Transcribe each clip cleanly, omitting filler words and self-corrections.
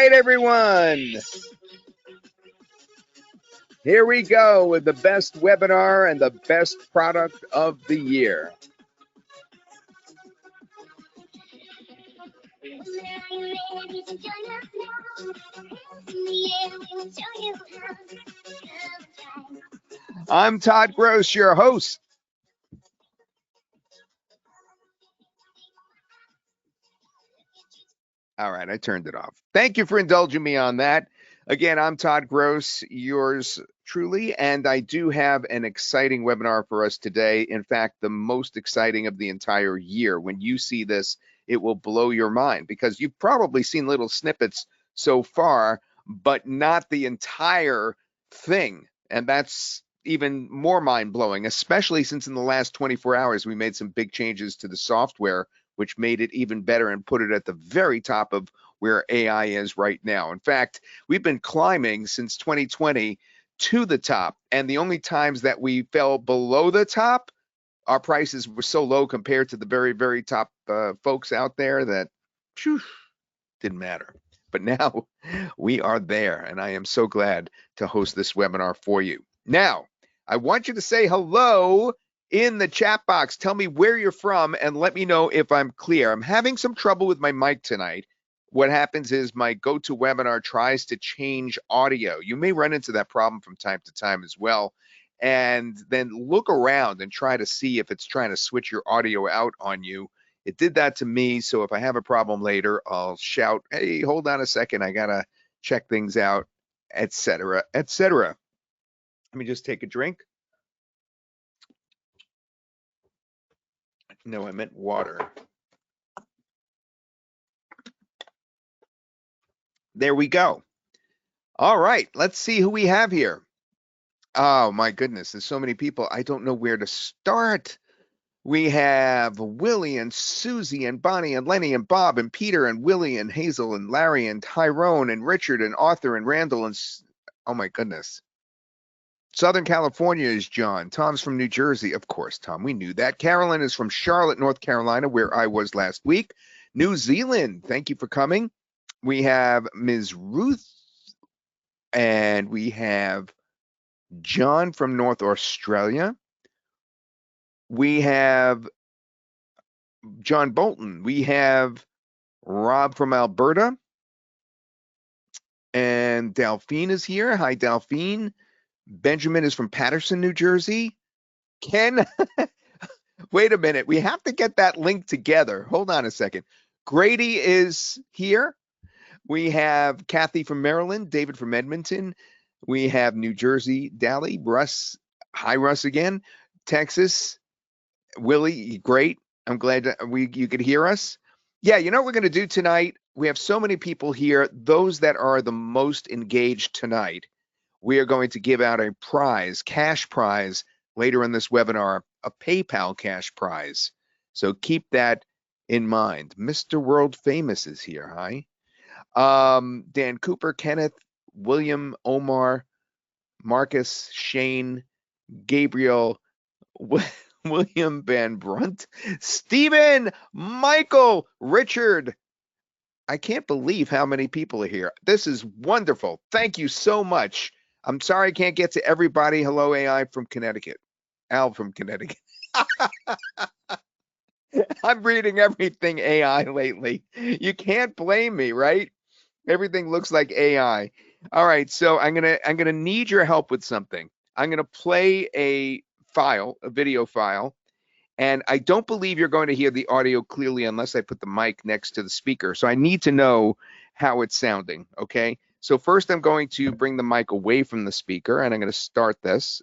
right, everyone. Here we go with the best webinar and the best product of the year. I'm Todd Gross, your host. All right, I turned it off. Thank you for indulging me on that. Again, I'm Todd Gross, yours truly, and I do have an exciting webinar for us today. In fact, the most exciting of the entire year. When you see this, it will blow your mind because you've probably seen little snippets so far, but not the entire thing. And that's even more mind-blowing, especially since in the last 24 hours, we made some big changes to the software, which made it even better and put it at the very top of where AI is right now. In fact, we've been climbing since 2020 to the top, and the only times that we fell below the top, our prices were so low compared to the very, very top folks out there that phew, didn't matter. But now we are there, and I am so glad to host this webinar for you. Now, I want you to say hello in the chat box. Tell me where you're from and let me know if I'm clear. I'm having some trouble with my mic tonight. What happens is my GoToWebinar tries to change audio. You may run into that problem from time to time as well. And then look around and try to see if it's trying to switch your audio out on you. It did that to me, so if I have a problem later, I'll shout, hey, hold on a second, I gotta check things out, etc., etc. Let me just take a drink. No, I meant water. There we go. All right, let's see who we have here. Oh my goodness, there's so many people. I don't know where to start. We have Willie and Susie and Bonnie and Lenny and Bob and Peter and Willie and Hazel and Larry and Tyrone and Richard and Arthur and Randall and oh my goodness. Southern California is John. Tom's from New Jersey. Of course, Tom, we knew that. Carolyn is from Charlotte, North Carolina, where I was last week. New Zealand, thank you for coming. We have Ms. Ruth, and we have John from North Australia. We have John Bolton. We have Rob from Alberta. And Delphine is here. Hi, Delphine. Benjamin is from Patterson, New Jersey. Ken, wait a minute. We have to get that link together. Hold on a second. Grady is here. We have Kathy from Maryland, David from Edmonton. We have New Jersey, Dally, Russ. Hi, Russ again. Texas, Willie, great. I'm glad that you could hear us. Yeah, you know what we're going to do tonight? We have so many people here. Those that are the most engaged tonight, we are going to give out a prize, cash prize, later in this webinar, a PayPal cash prize. So keep that in mind. Mr. World Famous is here. Hi. Dan Cooper, Kenneth, William, Omar, Marcus, Shane, Gabriel, William Van Brunt, Stephen, Michael, Richard. I can't believe how many people are here. This is wonderful. Thank you so much. I'm sorry I can't get to everybody. Hello, AI from Connecticut. Al from Connecticut. I'm reading everything AI lately. You can't blame me, right? Everything looks like AI. All right, so I'm gonna need your help with something. I'm gonna play a video file, and I don't believe you're going to hear the audio clearly unless I put the mic next to the speaker. So I need to know how it's sounding, okay? So first I'm going to bring the mic away from the speaker, and I'm going to start this.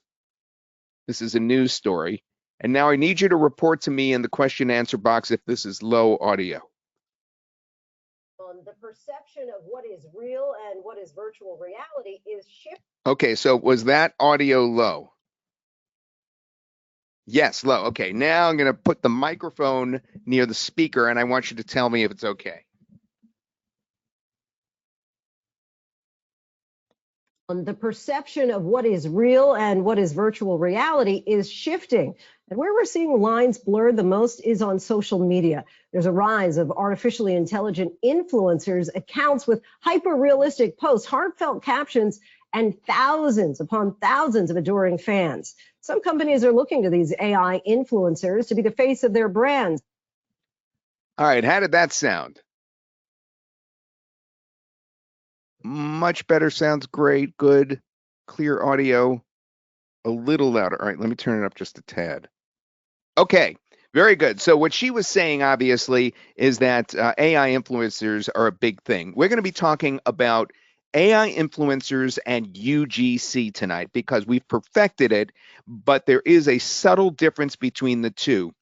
This is a news story. And now I need you to report to me in the question answer box if this is low audio. The perception of what is real and what is virtual reality is shifting. Okay, so was that audio low? Yes, low. Okay, now I'm going to put the microphone near the speaker, and I want you to tell me if it's okay. The perception of what is real and what is virtual reality is shifting. And where we're seeing lines blurred the most is on social media. There's a rise of artificially intelligent influencers, accounts with hyper-realistic posts, heartfelt captions, and thousands upon thousands of adoring fans. Some companies are looking to these AI influencers to be the face of their brands. All right, how did that sound? Much better, sounds great, good, clear audio, a little louder. All right, let me turn it up just a tad. Okay, very good. So what she was saying, obviously, is that AI influencers are a big thing. We're going to be talking about AI influencers and UGC tonight because we've perfected it, but there is a subtle difference between the two.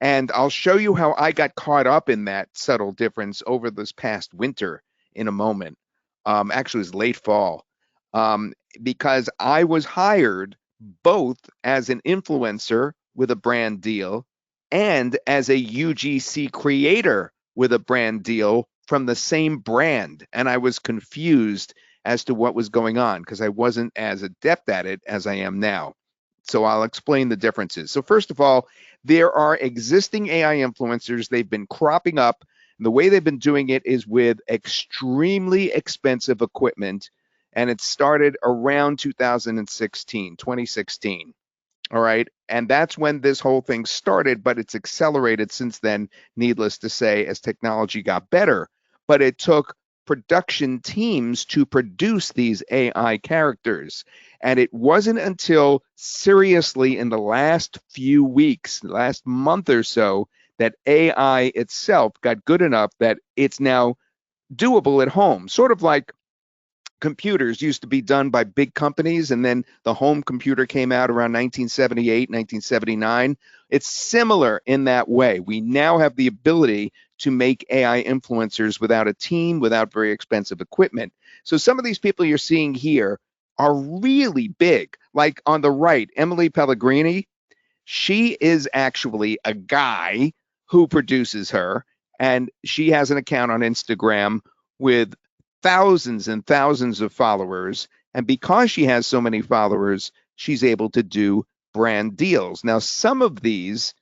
And I'll show you how I got caught up in that subtle difference over this past winter in a moment. Actually, it was late fall um, because I was hired both as an influencer with a brand deal and as a UGC creator with a brand deal from the same brand. And I was confused as to what was going on because I wasn't as adept at it as I am now. So I'll explain the differences. So first of all, there are existing AI influencers. They've been cropping up. And the way they've been doing it is with extremely expensive equipment. And it started around 2016. All right. And that's when this whole thing started, but it's accelerated since then, needless to say, as technology got better. But it took production teams to produce these AI characters. And it wasn't until seriously in the last few weeks, last month or so, that AI itself got good enough that it's now doable at home. Sort of like computers used to be done by big companies, and then the home computer came out around 1978, 1979. It's similar in that way. We now have the ability to make AI influencers without a team, without very expensive equipment. So some of these people you're seeing here are really big. Like on the right, Emily Pellegrini, she is actually a guy who produces her, and she has an account on Instagram with thousands and thousands of followers. And because she has so many followers, she's able to do brand deals. Now, some of these,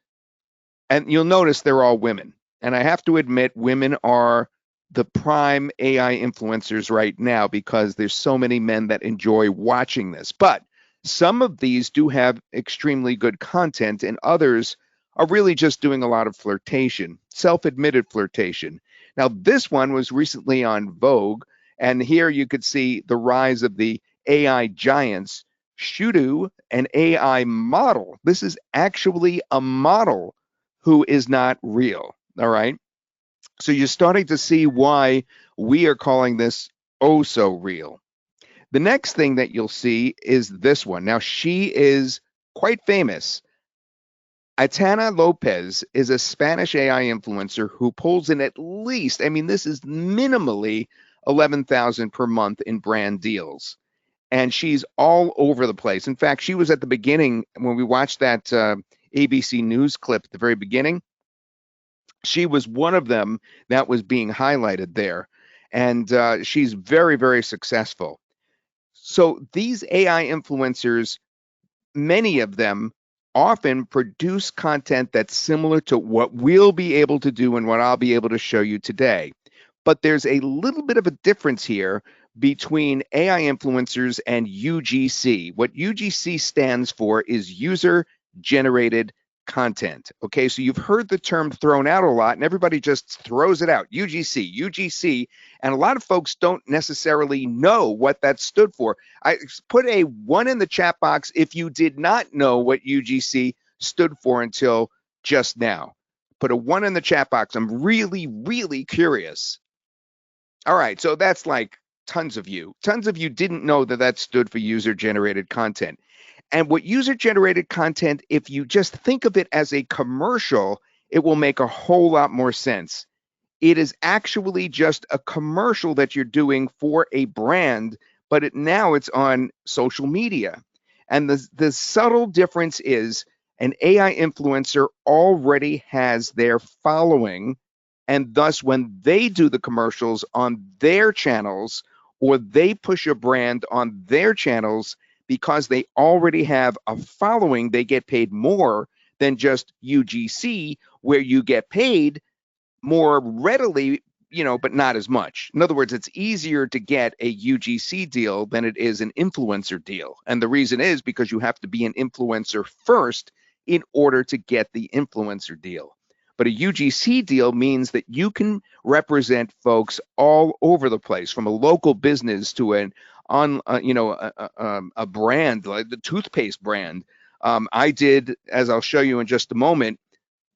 and you'll notice they're all women. And I have to admit, women are the prime AI influencers right now because there's so many men that enjoy watching this. But some of these do have extremely good content, and others are really just doing a lot of flirtation, self-admitted flirtation. Now, this one was recently on Vogue, and here you could see the rise of the AI giants. Shudu, an AI model. This is actually a model who is not real. All right. So you're starting to see why we are calling this oh so real. The next thing that you'll see is this one. Now, she is quite famous. Aitana Lopez is a Spanish AI influencer who pulls in at least, I mean, this is minimally 11,000 per month in brand deals. And she's all over the place. In fact, she was at the beginning when we watched that ABC News clip at the very beginning. She was one of them that was being highlighted there. And she's very, very successful. So these AI influencers, many of them often produce content that's similar to what we'll be able to do and what I'll be able to show you today. But there's a little bit of a difference here between AI influencers and UGC. What UGC stands for is user generated content. Okay, so you've heard the term thrown out a lot and everybody just throws it out, UGC, and a lot of folks don't necessarily know what that stood for. I put a 1 in the chat box if you did not know what UGC stood for until just now. Put a 1 in the chat box. I'm really, really curious. All right, so that's like tons of you. Tons of you didn't know that that stood for user generated content. And what user generated content, if you just think of it as a commercial, it will make a whole lot more sense. It is actually just a commercial that you're doing for a brand, but now it's on social media. And the subtle difference is an AI influencer already has their following. And thus, when they do the commercials on their channels or they push a brand on their channels because they already have a following, they get paid more than just UGC, where you get paid more readily, but not as much. In other words, it's easier to get a UGC deal than it is an influencer deal. And the reason is because you have to be an influencer first in order to get the influencer deal. But a UGC deal means that you can represent folks all over the place, from a local business to a brand like the toothpaste brand. I did, as I'll show you in just a moment,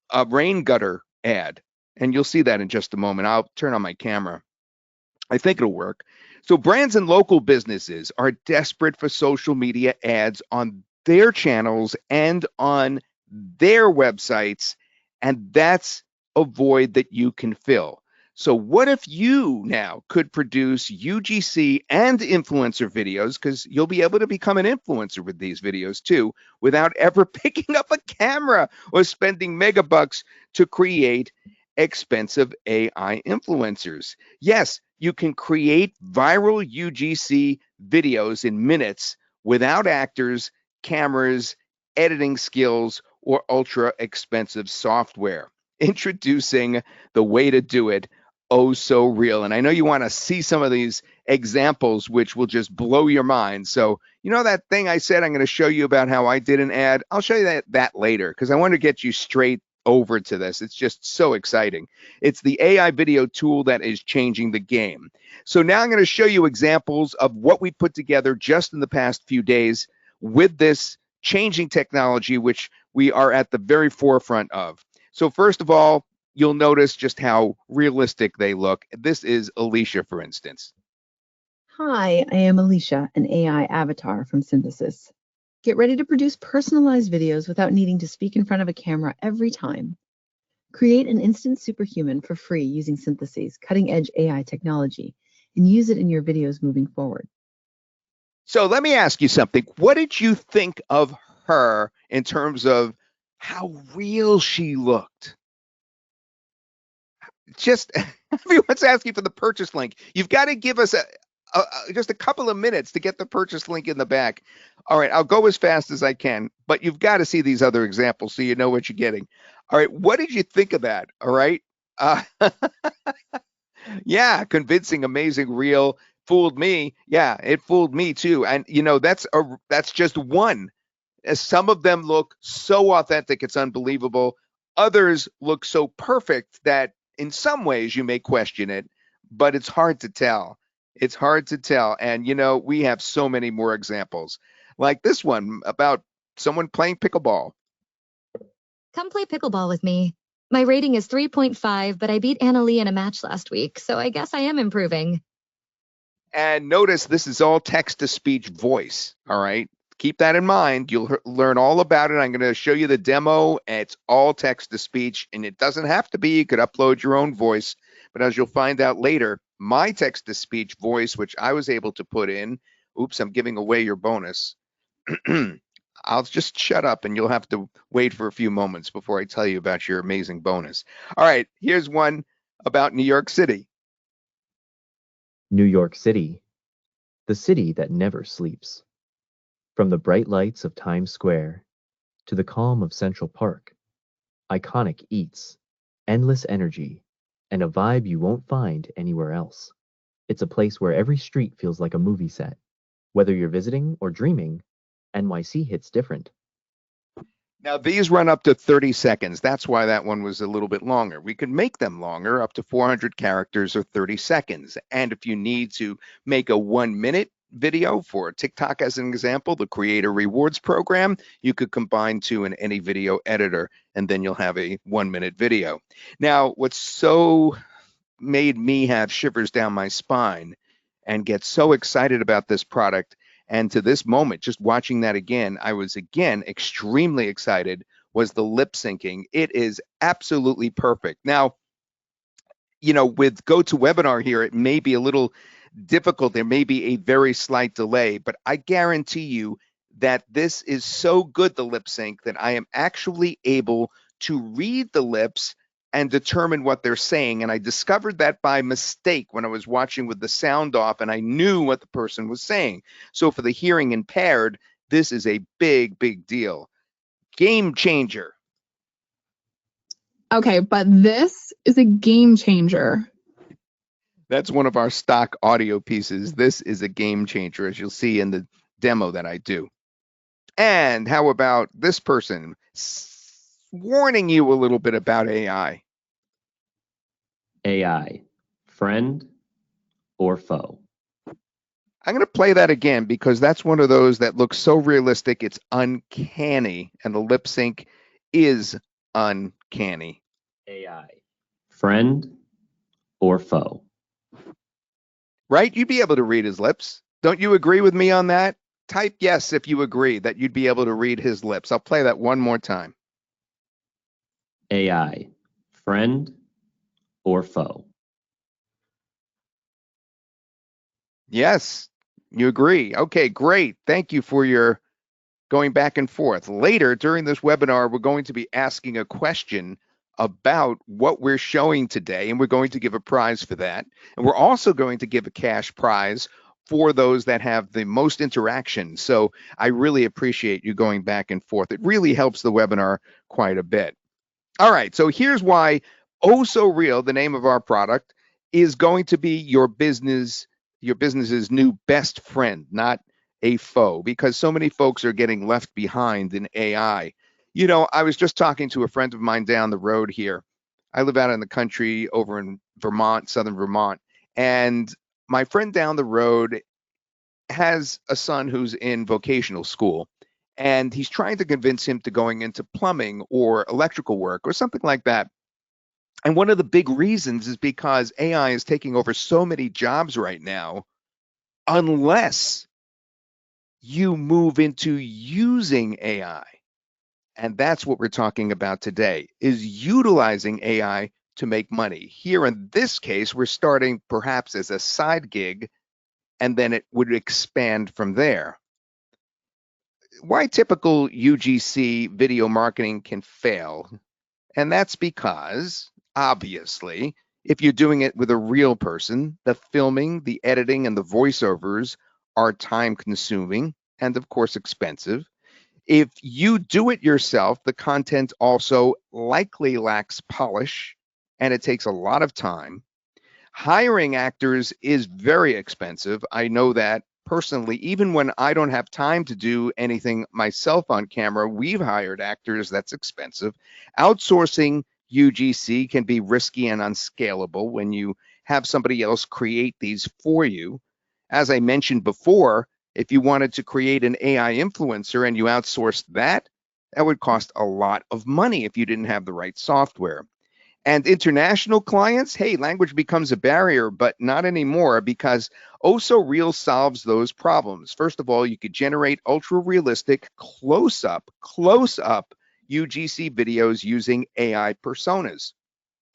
a rain gutter ad, and you'll see that in just a moment. I'll turn on my camera. I think it'll work. So brands and local businesses are desperate for social media ads on their channels and on their websites, and that's a void that you can fill. So what if you now could produce UGC and influencer videos, because you'll be able to become an influencer with these videos too, without ever picking up a camera or spending megabucks to create expensive AI influencers. Yes, you can create viral UGC videos in minutes without actors, cameras, editing skills, or ultra expensive software. Introducing the way to do it, OhSoReal. And I know you want to see some of these examples, which will just blow your mind. So, that thing I said I'm going to show you about how I did an ad? I'll show you that later, because I want to get you straight over to this. It's just so exciting. It's the AI video tool that is changing the game. So now I'm going to show you examples of what we put together just in the past few days with this changing technology, which we are at the very forefront of. So first of all, you'll notice just how realistic they look. This is Alicia, for instance. Hi, I am Alicia, an AI avatar from Synthesis. Get ready to produce personalized videos without needing to speak in front of a camera every time. Create an instant superhuman for free using Synthesis, cutting-edge AI technology, and use it in your videos moving forward. So let me ask you something. What did you think of her in terms of how real she looked? Just everyone's asking for the purchase link. You've got to give us just a couple of minutes to get the purchase link in the back. All right, I'll go as fast as I can, but you've got to see these other examples so you know what you're getting. All right, what did you think of that? All right. Yeah, convincing, amazing, real. Fooled me. Yeah, it fooled me too. And that's just one. Some of them look so authentic, it's unbelievable. Others look so perfect that in some ways you may question it, but it's hard to tell. It's hard to tell. And, we have so many more examples, like this one about someone playing pickleball. Come play pickleball with me. My rating is 3.5, but I beat Anna Lee in a match last week, so I guess I am improving. And notice this is all text-to-speech voice, all right? Keep that in mind. You'll learn all about it. I'm going to show you the demo. It's all text-to-speech, and it doesn't have to be. You could upload your own voice. But as you'll find out later, my text-to-speech voice, which I was able to put in, oops, I'm giving away your bonus. I'll just shut up, and you'll have to wait for a few moments before I tell you about your amazing bonus. All right, here's one about New York City. New York City, the city that never sleeps. From the bright lights of Times Square to the calm of Central Park, iconic eats, endless energy, and a vibe you won't find anywhere else. It's a place where every street feels like a movie set. Whether you're visiting or dreaming, NYC hits different. Now, these run up to 30 seconds. That's why that one was a little bit longer. We could make them longer, up to 400 characters or 30 seconds. And if you need to make a 1-minute video for TikTok, as an example, the Creator Rewards program, you could combine two in any video editor, and then you'll have a 1-minute video. Now, what's so made me have shivers down my spine and get so excited about this product, and to this moment, just watching that again, I was again extremely excited, was the lip syncing. It is absolutely perfect. Now, with GoToWebinar here, it may be a little difficult. There may be a very slight delay, but I guarantee you that this is so good, the lip sync, that I am actually able to read the lips and determine what they're saying. And I discovered that by mistake when I was watching with the sound off, and I knew what the person was saying. So for the hearing impaired, this is a big, big deal. Game changer. Okay, but this is a game changer. That's one of our stock audio pieces. This is a game changer, as you'll see in the demo that I do. And how about this person warning you a little bit about AI? AI, friend or foe? I'm going to play that again because that's one of those that looks so realistic, it's uncanny, and the lip sync is uncanny. AI, friend or foe? Right? You'd be able to read his lips. Don't you agree with me on that? Type yes if you agree that you'd be able to read his lips. I'll play that one more time. AI, friend or foe? Yes, you agree. Okay, great. Thank you for your going back and forth. Later during this webinar, we're going to be asking a question about what we're showing today, and we're going to give a prize for that. And we're also going to give a cash prize for those that have the most interaction. So I really appreciate you going back and forth. It really helps the webinar quite a bit. All right, so here's why OhSoReal, the name of our product, is going to be your business's new best friend, not a foe, because so many folks are getting left behind in AI. You know, I was just talking to a friend of mine down the road here. I live out in the country over in Vermont, southern Vermont, and my friend down the road has a son who's in vocational school, and he's trying to convince him to going into plumbing or electrical work or something like that. And one of the big reasons is because AI is taking over so many jobs right now, unless you move into using AI. And that's what we're talking about today, is utilizing AI to make money. Here in this case, we're starting perhaps as a side gig, and then it would expand from there. Why typical UGC video marketing can fail? And that's because, obviously, if you're doing it with a real person, the filming, the editing, and the voiceovers are time consuming and, of course, expensive. If you do it yourself, the content also likely lacks polish and it takes a lot of time. Hiring actors is very expensive. I know that personally. Even when I don't have time to do anything myself on camera, we've hired actors. That's expensive. Outsourcing UGC can be risky and unscalable when you have somebody else create these for you. As I mentioned before, if you wanted to create an AI influencer and you outsourced that, that would cost a lot of money if you didn't have the right software. And international clients, hey, language becomes a barrier, but not anymore, because OhSoReal solves those problems. First of all, you could generate ultra realistic close-up UGC videos using AI personas.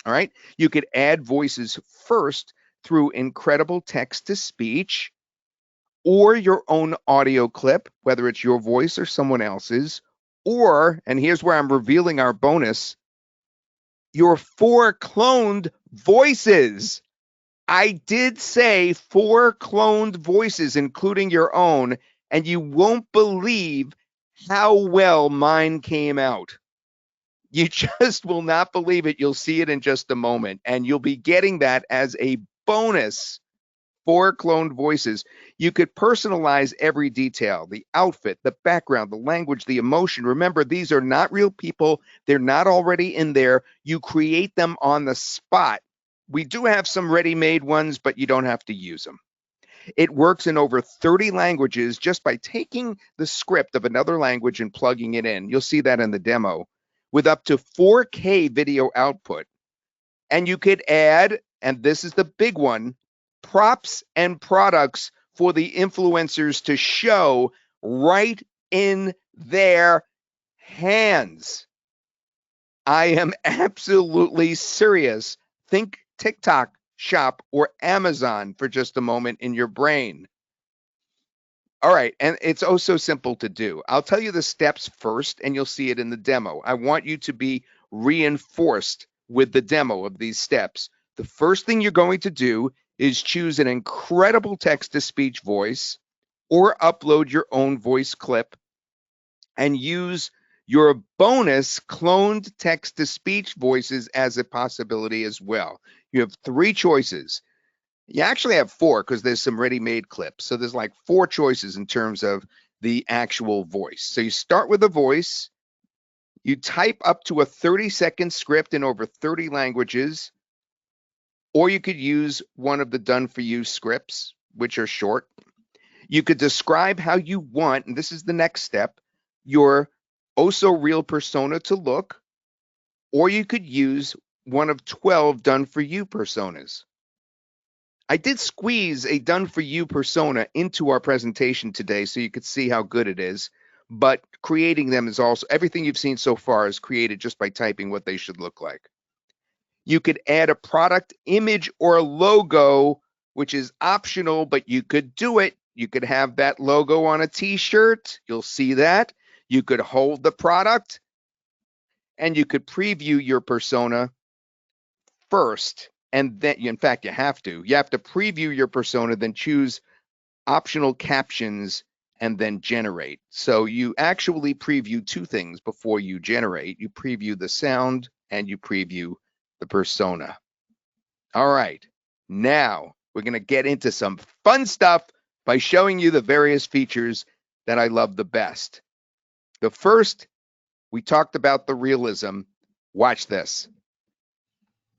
All right. You could add voices first through incredible text to speech or your own audio clip, whether it's your voice or someone else's, or, and here's where I'm revealing our bonus, your 4 cloned voices. I did say 4 cloned voices, including your own, and you won't believe how well mine came out. You just will not believe it. You'll see it in just a moment, and you'll be getting that as a bonus. 4 cloned voices. You could personalize every detail, the outfit, the background, the language, the emotion. Remember, these are not real people. They're not already in there. You create them on the spot. We do have some ready-made ones, but you don't have to use them. It works in over 30 languages just by taking the script of another language and plugging it in. You'll see that in the demo, with up to 4K video output. And you could add, and this is the big one, props and products for the influencers to show right in their hands. I am absolutely serious. Think TikTok Shop or Amazon for just a moment in your brain. All right, and it's oh so simple to do. I'll tell you the steps first, and you'll see it in the demo. I want you to be reinforced with the demo of these steps. The first thing you're going to do is choose an incredible text-to-speech voice or upload your own voice clip and use your bonus cloned text-to-speech voices as a possibility as well. You have 3 choices. You actually have 4 because there's some ready-made clips. So there's like 4 choices in terms of the actual voice. So you start with a voice. You type up to a 30-second script in over 30 languages, or you could use one of the done-for-you scripts, which are short. You could describe how you want, and this is the next step, your OhSoReal persona to look, or you could use one of 12 done-for-you personas. I did squeeze a done-for-you persona into our presentation today so you could see how good it is, but creating them is also, everything you've seen so far is created just by typing what they should look like. You could add a product image or a logo, which is optional, but you could do it. You could have that logo on a t-shirt. You'll see that. You could hold the product, and you could preview your persona first. And then, in fact, you have to preview your persona, then choose optional captions, and then generate. So you actually preview 2 things before you generate. You preview the sound and you preview the persona. All right, now we're going to get into some fun stuff by showing you the various features that I love the best. The first, we talked about the realism. Watch this.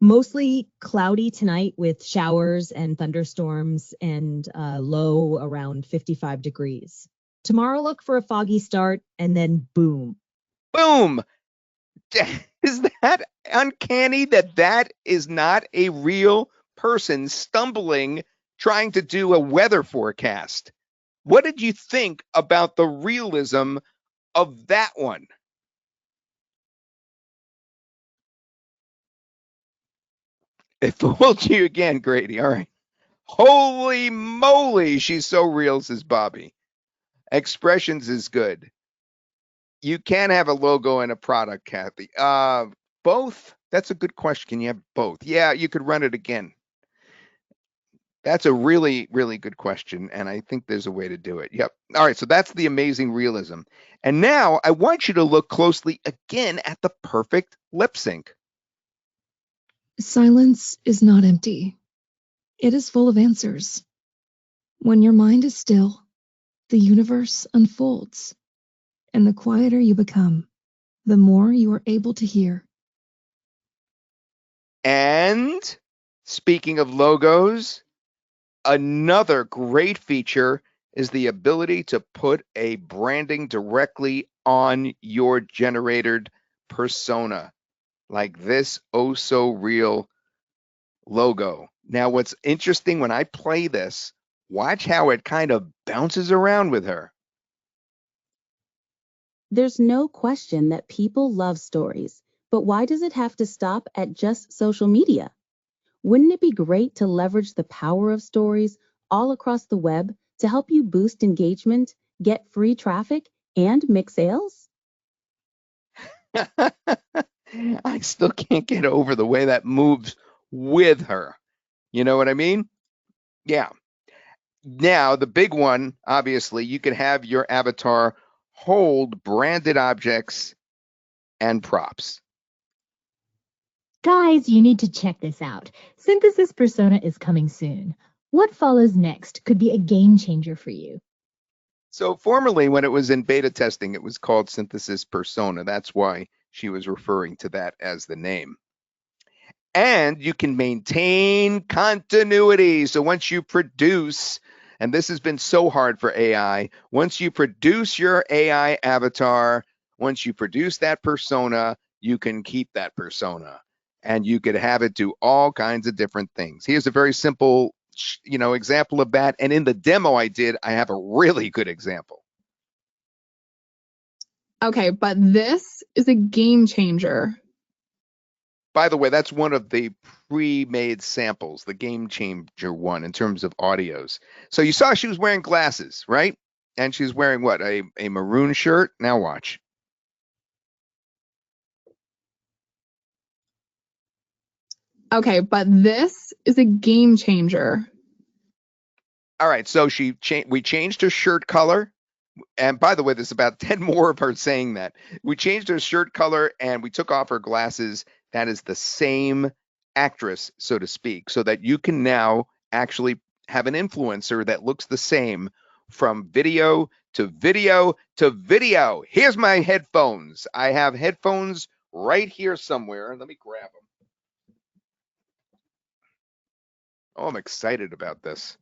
Mostly cloudy tonight with showers and thunderstorms and low around 55 degrees. Tomorrow, look for a foggy start and then boom. Boom! Is that uncanny that is not a real person stumbling trying to do a weather forecast? What did you think about the realism of that one? It fooled you again, Grady. All right. Holy moly, she's so real, says Bobby. Expressions is good. You can have a logo and a product, Kathy. Both? That's a good question. Can you have both? Yeah, you could run it again. That's a really, really good question, and I think there's a way to do it. Yep. All right, so that's the amazing realism. And now I want you to look closely again at the perfect lip sync. Silence is not empty. It is full of answers. When your mind is still, the universe unfolds. And the quieter you become, the more you are able to hear. And speaking of logos, another great feature is the ability to put a branding directly on your generated persona, like this OhSoReal logo. Now, what's interesting when I play this, watch how it kind of bounces around with her. There's no question that people love stories, but why does it have to stop at just social media? Wouldn't it be great to leverage the power of stories all across the web to help you boost engagement, get free traffic, and make sales? I still can't get over the way that moves with her. You know what I mean? Yeah. Now, the big one, obviously, you can have your avatar hold branded objects and props. Guys, you need to check this out. Synthesis Persona is coming soon. What follows next could be a game changer for you. So formerly, when it was in beta testing, it was called Synthesis Persona. That's why she was referring to that as the name. And you can maintain continuity. So once you produce, and this has been so hard for AI, once you produce your AI avatar, once you produce that persona, you can keep that persona. And you could have it do all kinds of different things. Here's a very simple, example of that. And in the demo I did, I have a really good example. Okay, but this is a game changer. By the way, that's one of the pre-made samples, the game changer one in terms of audios. So you saw she was wearing glasses, right? And she's wearing what? A maroon shirt? Now watch. Okay, but this is a game changer. All right, so we changed her shirt color. And by the way, there's about 10 more of her saying that. We changed her shirt color and we took off her glasses. That is the same actress, so to speak, so that you can now actually have an influencer that looks the same from video to video to video. Here's my headphones. I have headphones right here somewhere. Let me grab them. Oh, I'm excited about this.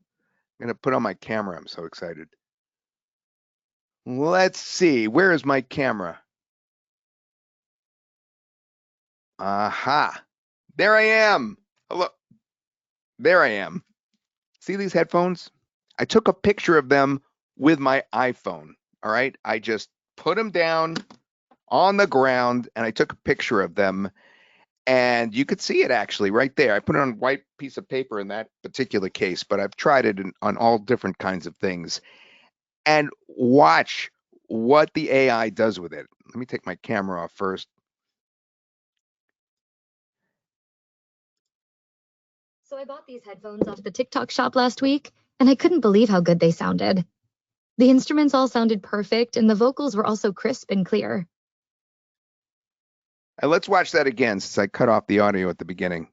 I'm going to put on my camera. I'm so excited. Let's see. Where is my camera? Aha. There I am. Hello. There I am. See these headphones? I took a picture of them with my iPhone. All right. I just put them down on the ground and I took a picture of them. And you could see it actually right there. I put it on a white piece of paper in that particular case, but I've tried it on all different kinds of things. And watch what the AI does with it. Let me take my camera off first. So I bought these headphones off the TikTok shop last week, and I couldn't believe how good they sounded. The instruments all sounded perfect, and the vocals were also crisp and clear. Let's watch that again since I cut off the audio at the beginning.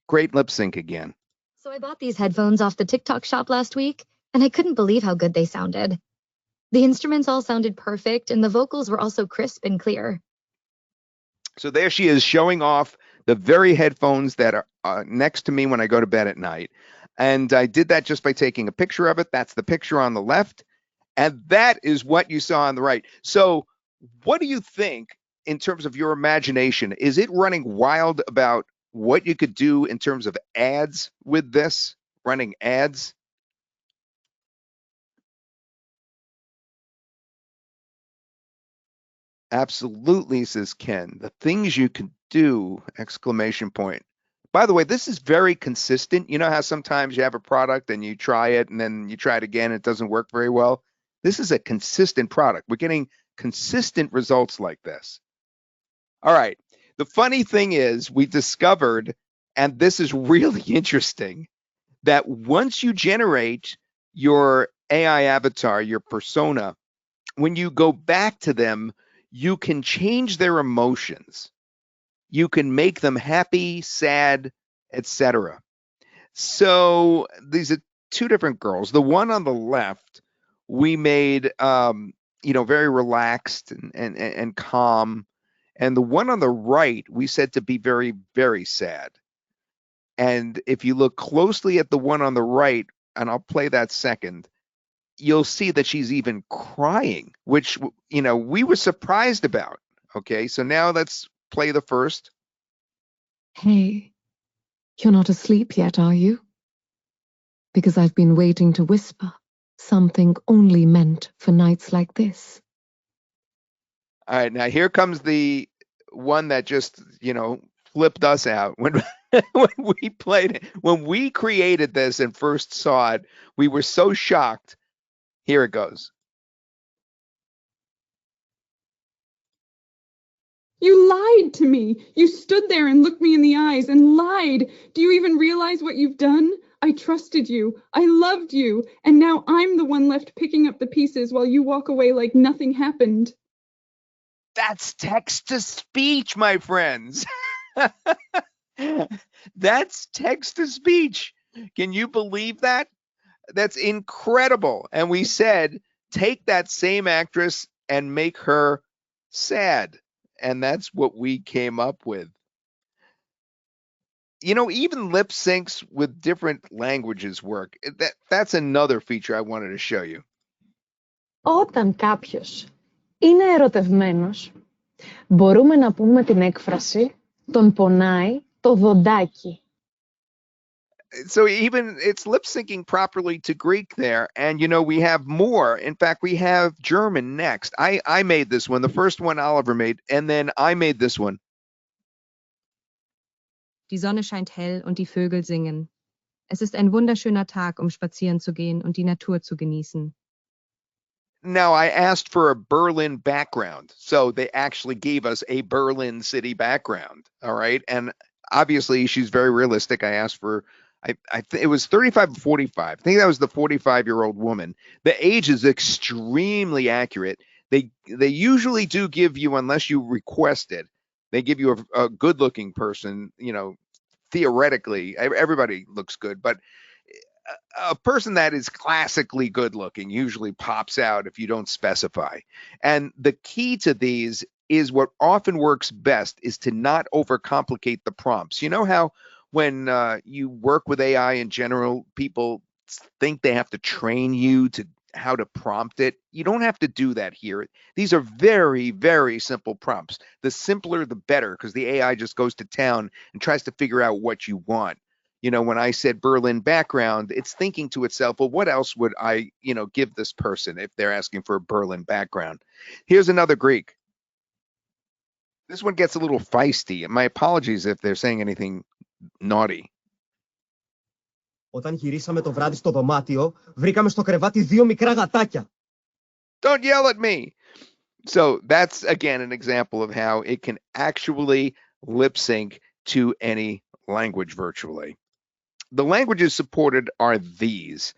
Great lip sync again. So I bought these headphones off the TikTok shop last week, and I couldn't believe how good they sounded. The instruments all sounded perfect, and the vocals were also crisp and clear. So there she is showing off the very headphones that are next to me when I go to bed at night. And I did that just by taking a picture of it. That's the picture on the left. And that is what you saw on the right. So what do you think in terms of your imagination? Is it running wild about what you could do in terms of ads with this, running ads? Absolutely, says Ken. The things you can do, exclamation point. By the way, this is very consistent. You know how sometimes you have a product and you try it and then you try it again, it doesn't work very well. This is a consistent product. We're getting consistent results like this. All right. The funny thing is, we discovered, and this is really interesting, that once you generate your AI avatar, your persona, when you go back to them, you can change their emotions. You can make them happy, sad, etc. So these are two different girls. The one on the left, we made, very relaxed and calm. And the one on the right, we said to be very, very sad. And if you look closely at the one on the right, and I'll play that second, you'll see that she's even crying, which, we were surprised about. Okay, so now let's play the first. Hey, you're not asleep yet, are you? Because I've been waiting to whisper something only meant for nights like this. All right, now here comes the one that just, flipped us out when when we played it. When we created this and first saw it, we were so shocked. Here it goes. You lied to me. You stood there and looked me in the eyes and lied. Do you even realize what you've done? I trusted you. I loved you. And now I'm the one left picking up the pieces while you walk away like nothing happened. That's text to speech, my friends. That's text to speech. Can you believe that? That's incredible. And we said, take that same actress and make her sad. And that's what we came up with. Even lip syncs with different languages work. That's another feature I wanted to show you. Όταν κάποιος είναι ερωτευμένος, μπορούμε να πούμε την έκφραση «τον πονάει το δοντάκι». So even it's lip syncing properly to Greek there. And, we have more. In fact, we have German next. I made this one. The first one Oliver made. And then I made this one. Die Sonne scheint hell und die Vögel singen. Es ist ein wunderschöner Tag, spazieren zu gehen und die Natur zu genießen. Now, I asked for a Berlin background. So they actually gave us a Berlin city background. All right. And Obviously, she's very realistic. I asked for, it was 35 to 45. I think that was the 45-year-old woman. The age is extremely accurate. They usually do give you, unless you request it, they give you a good-looking person. Theoretically, everybody looks good, but a person that is classically good looking usually pops out if you don't specify. And the key to these is what often works best is to not overcomplicate the prompts. You know how when you work with AI in general, people think they have to train you to how to prompt it. You don't have to do that here. These are very, very simple prompts. The simpler, the better, because the AI just goes to town and tries to figure out what you want. When I said Berlin background, it's thinking to itself, well, what else would I, give this person if they're asking for a Berlin background? Here's another Greek. This one gets a little feisty. My apologies if they're saying anything naughty. Όταν γυρίσαμε το βράδυ στο δωμάτιο, βρήκαμε στο κρεβάτι 2 μικρά γατάκια. Don't yell at me. So that's, again, an example of how it can actually lip sync to any language virtually. The languages supported are these.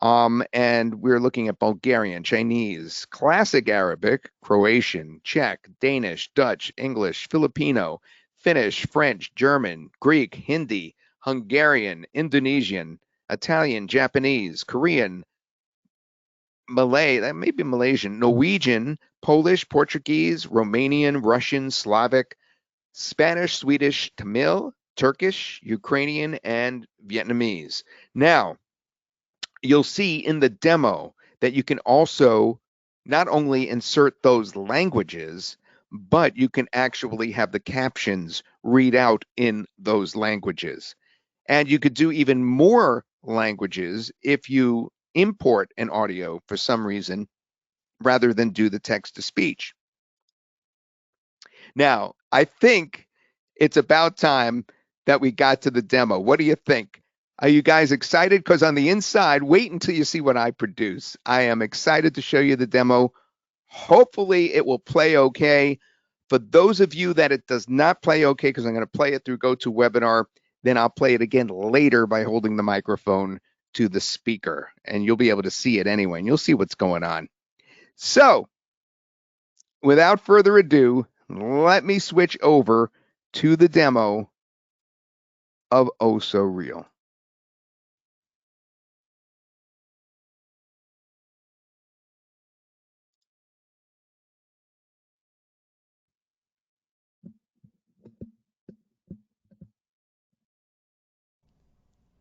And we're looking at Bulgarian, Chinese, Classic Arabic, Croatian, Czech, Danish, Dutch, English, Filipino, Finnish, French, German, Greek, Hindi, Hungarian, Indonesian, Italian, Japanese, Korean, Malay, that may be Malaysian, Norwegian, Polish, Portuguese, Romanian, Russian, Slavic, Spanish, Swedish, Tamil, Turkish, Ukrainian, and Vietnamese. Now, you'll see in the demo that you can also not only insert those languages, but you can actually have the captions read out in those languages. And you could do even more languages if you import an audio for some reason, rather than do the text to speech. Now, I think it's about time that we got to the demo. What do you think? Are you guys excited? Because on the inside, wait until you see what I produce. I am excited to show you the demo. Hopefully it will play okay. For those of you that it does not play okay, because I'm going to play it through GoToWebinar, then I'll play it again later by holding the microphone to the speaker, and you'll be able to see it anyway, and you'll see what's going on. So, without further ado, let me switch over to the demo of OhSoReal.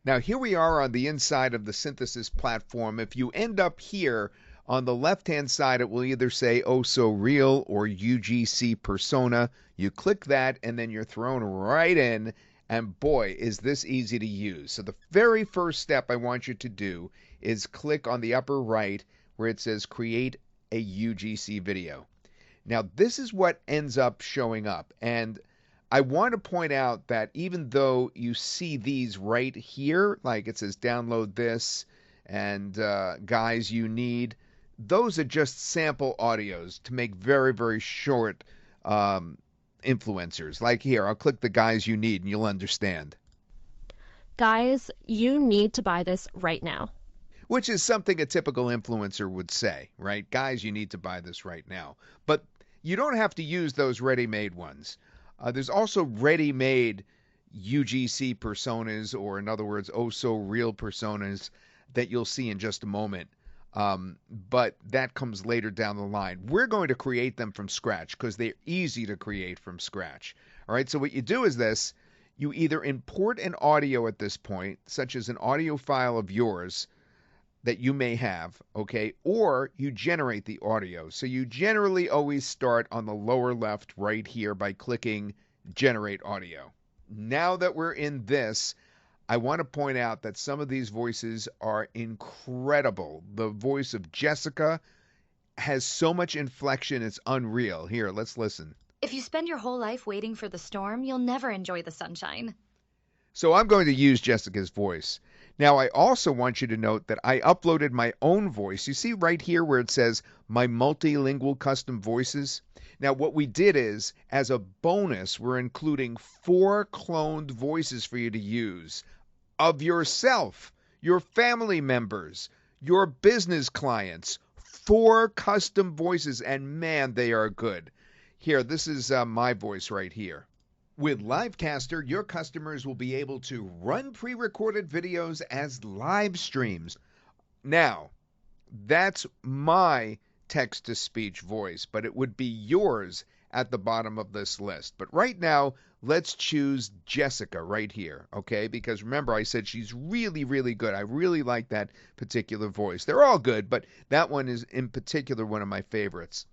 Now, here we are on the inside of the Synthesis platform. If you end up here on the left-hand side, it will either say OhSoReal or UGC Persona. You click that, and then you're thrown right in. And boy, is this easy to use. So the very first step I want you to do is click on the upper right where it says Create a UGC video. Now, this is what ends up showing up. And I want to point out that even though you see these right here, like it says download this and guys you need, those are just sample audios to make very, very short influencers. Like here, I'll click the guys you need and you'll understand. Guys, you need to buy this right now. Which is something a typical influencer would say, right? Guys, you need to buy this right now. But you don't have to use those ready-made ones. There's also ready-made UGC personas, or in other words, OhSoReal personas that you'll see in just a moment. But that comes later down the line. We're going to create them from scratch because they're easy to create from scratch. All right, so what you do is this. You either import an audio at this point, such as an audio file of yours that you may have, okay, or you generate the audio. So you generally always start on the lower left right here by clicking Generate Audio. Now that we're in this, I want to point out that some of these voices are incredible. The voice of Jessica has so much inflection, it's unreal. Here, let's listen. If you spend your whole life waiting for the storm, you'll never enjoy the sunshine. So I'm going to use Jessica's voice. Now, I also want you to note that I uploaded my own voice. You see right here where it says my multilingual custom voices? Now, what we did is, as a bonus, we're including 4 cloned voices for you to use of yourself, your family members, your business clients. 4 custom voices, and man, they are good. Here, this is my voice right here. With Livecaster, your customers will be able to run pre-recorded videos as live streams. Now, that's my text-to-speech voice, but it would be yours at the bottom of this list. But right now, let's choose Jessica right here, okay? Because remember, I said she's really, really good. I really like that particular voice. They're all good, but that one is in particular one of my favorites.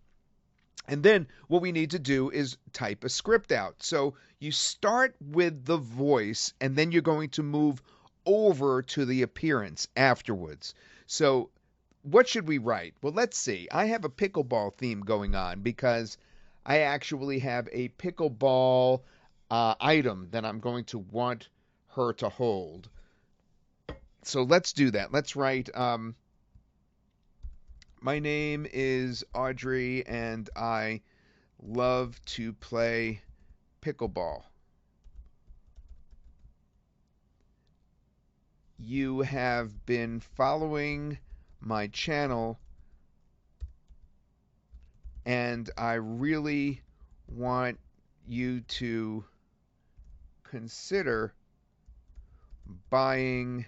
And then what we need to do is type a script out. So you start with the voice, and then you're going to move over to the appearance afterwards. So what should we write? Well, let's see. I have a pickleball theme going on because I actually have a pickleball item that I'm going to want her to hold. So let's do that. Let's write, my name is Audrey and I love to play pickleball. You have been following my channel and I really want you to consider buying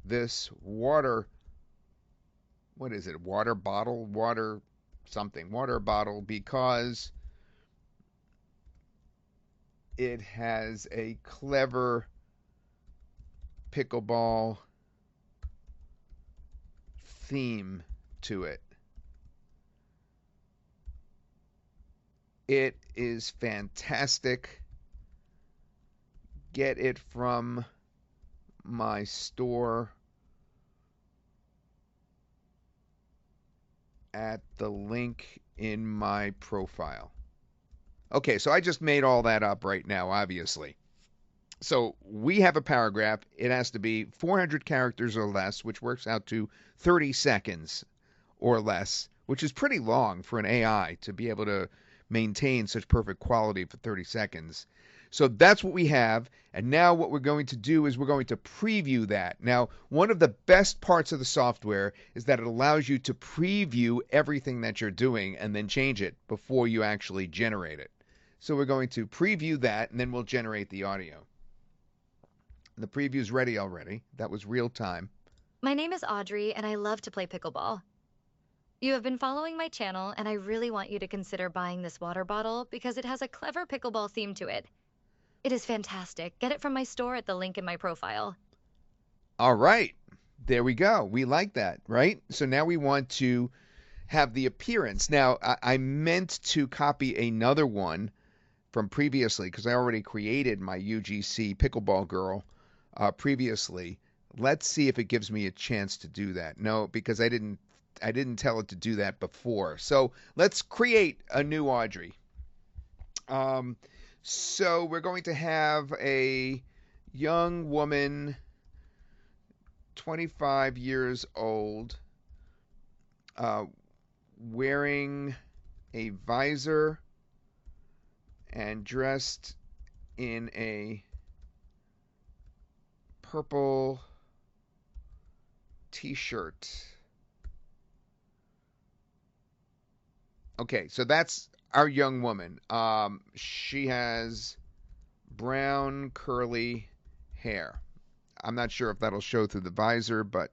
this water bottle because it has a clever pickleball theme to it. It is fantastic. Get it from my store at the link in my profile. Okay, so I just made all that up right now, obviously. So we have a paragraph. It has to be 400 characters or less, which works out to 30 seconds or less, which is pretty long for an AI to be able to maintain such perfect quality for 30 seconds. So that's what we have. And now what we're going to do is we're going to preview that. Now, one of the best parts of the software is that it allows you to preview everything that you're doing and then change it before you actually generate it. So we're going to preview that, and then we'll generate the audio. The preview's ready already. That was real time. My name is Audrey, and I love to play pickleball. You have been following my channel, and I really want you to consider buying this water bottle because it has a clever pickleball theme to it. It is fantastic. Get it from my store at the link in my profile. All right. There we go. We like that, right? So now we want to have the appearance. Now, I meant to copy another one from previously because I already created my UGC pickleball girl previously. Let's see if it gives me a chance to do that. No, because I didn't tell it to do that before. So let's create a new Audrey. So we're going to have a young woman, 25 years old, wearing a visor and dressed in a purple t-shirt. Okay, so that's our young woman. She has brown curly hair. I'm not sure if that'll show through the visor, but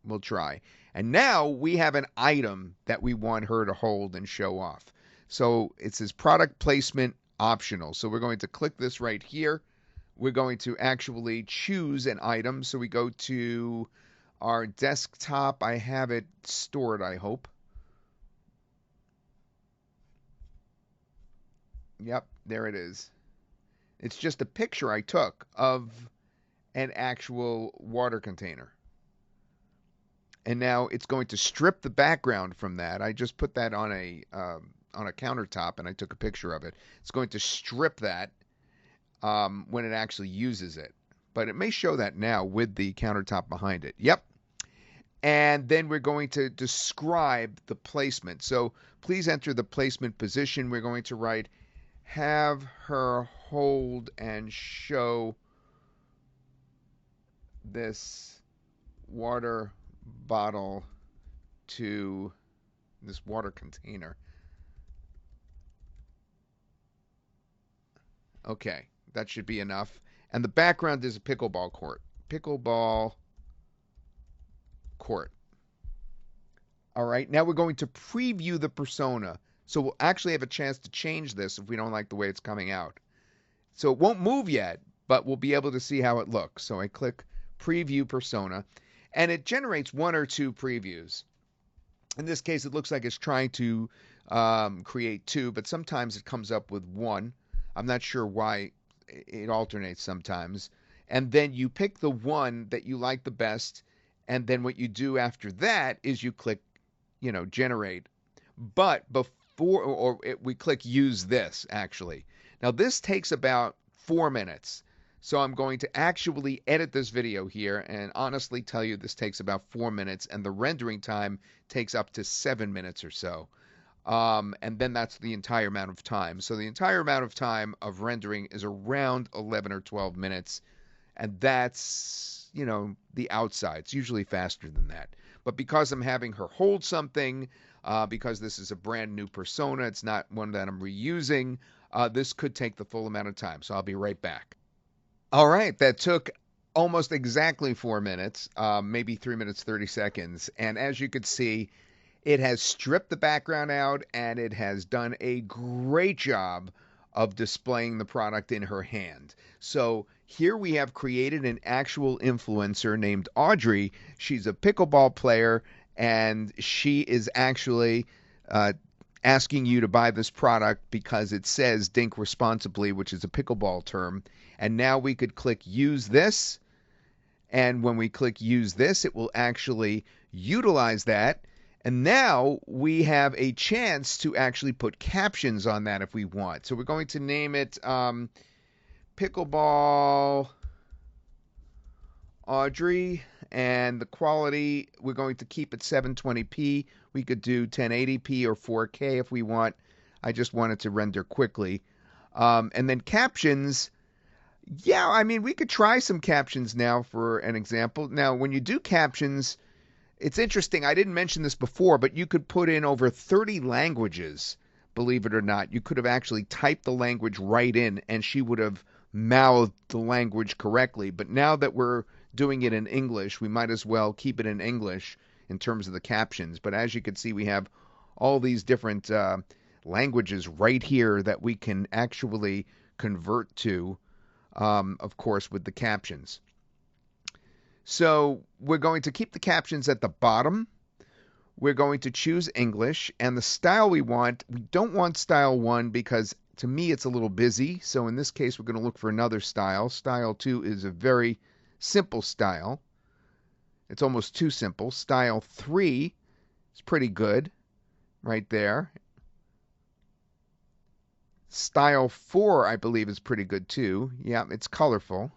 we'll try. And now we have an item that we want her to hold and show off. So it says product placement optional. So we're going to click this right here. We're going to actually choose an item. So we go to our desktop. I have it stored, I hope. Yep, there it is. It's just a picture I took of an actual water container. And now it's going to strip the background from that. I just put that on a countertop and I took a picture of it. It's going to strip that when it actually uses it. But it may show that now with the countertop behind it. Yep. And then we're going to describe the placement. So please enter the placement position. We're going to write, have her hold and show this water bottle to this water container. Okay, that should be enough. And the background is a pickleball court. Pickleball court. All right, now we're going to preview the persona. So we'll actually have a chance to change this if we don't like the way it's coming out. So it won't move yet, but we'll be able to see how it looks. So I click preview persona, and it generates one or two previews. In this case, it looks like it's trying to create two, but sometimes it comes up with one. I'm not sure why it alternates sometimes. And then you pick the one that you like the best, and then what you do after that is you click, generate. But before, we click use this, actually. Now, this takes about 4 minutes. So I'm going to actually edit this video here and honestly tell you this takes about 4 minutes, and the rendering time takes up to 7 minutes or so. And then that's the entire amount of time. So the entire amount of time of rendering is around 11 or 12 minutes. And that's, the outside. It's usually faster than that. But because I'm having her hold something, because this is a brand new persona, it's not one that I'm reusing, this could take the full amount of time. So I'll be right back. All right, that took almost exactly 4 minutes, maybe 3 minutes, 30 seconds. And as you can see, it has stripped the background out, and it has done a great job of displaying the product in her hand. So here we have created an actual influencer named Audrey. She's a pickleball player, and she is actually asking you to buy this product because it says dink responsibly, which is a pickleball term. And now we could click use this. And when we click use this, it will actually utilize that. And now we have a chance to actually put captions on that if we want. So we're going to name it Pickleball Audrey. And the quality, we're going to keep it 720p. We could do 1080p or 4K if we want. I just wanted to render quickly. And then captions. Yeah, I mean, we could try some captions now for an example. Now, when you do captions, it's interesting. I didn't mention this before, but you could put in over 30 languages, believe it or not. You could have actually typed the language right in, and she would have mouthed the language correctly. But now that we're doing it in English, we might as well keep it in English in terms of the captions. But as you can see, we have all these different languages right here that we can actually convert to, of course, with the captions. So we're going to keep the captions at the bottom. We're going to choose English, and the style we don't want style 1 because to me it's a little busy. So in this case, we're going to look for another style. Style 2 is a very simple style. It's almost too simple. Style 3 is pretty good right there. Style 4, I believe, is pretty good too. Yeah, it's colorful.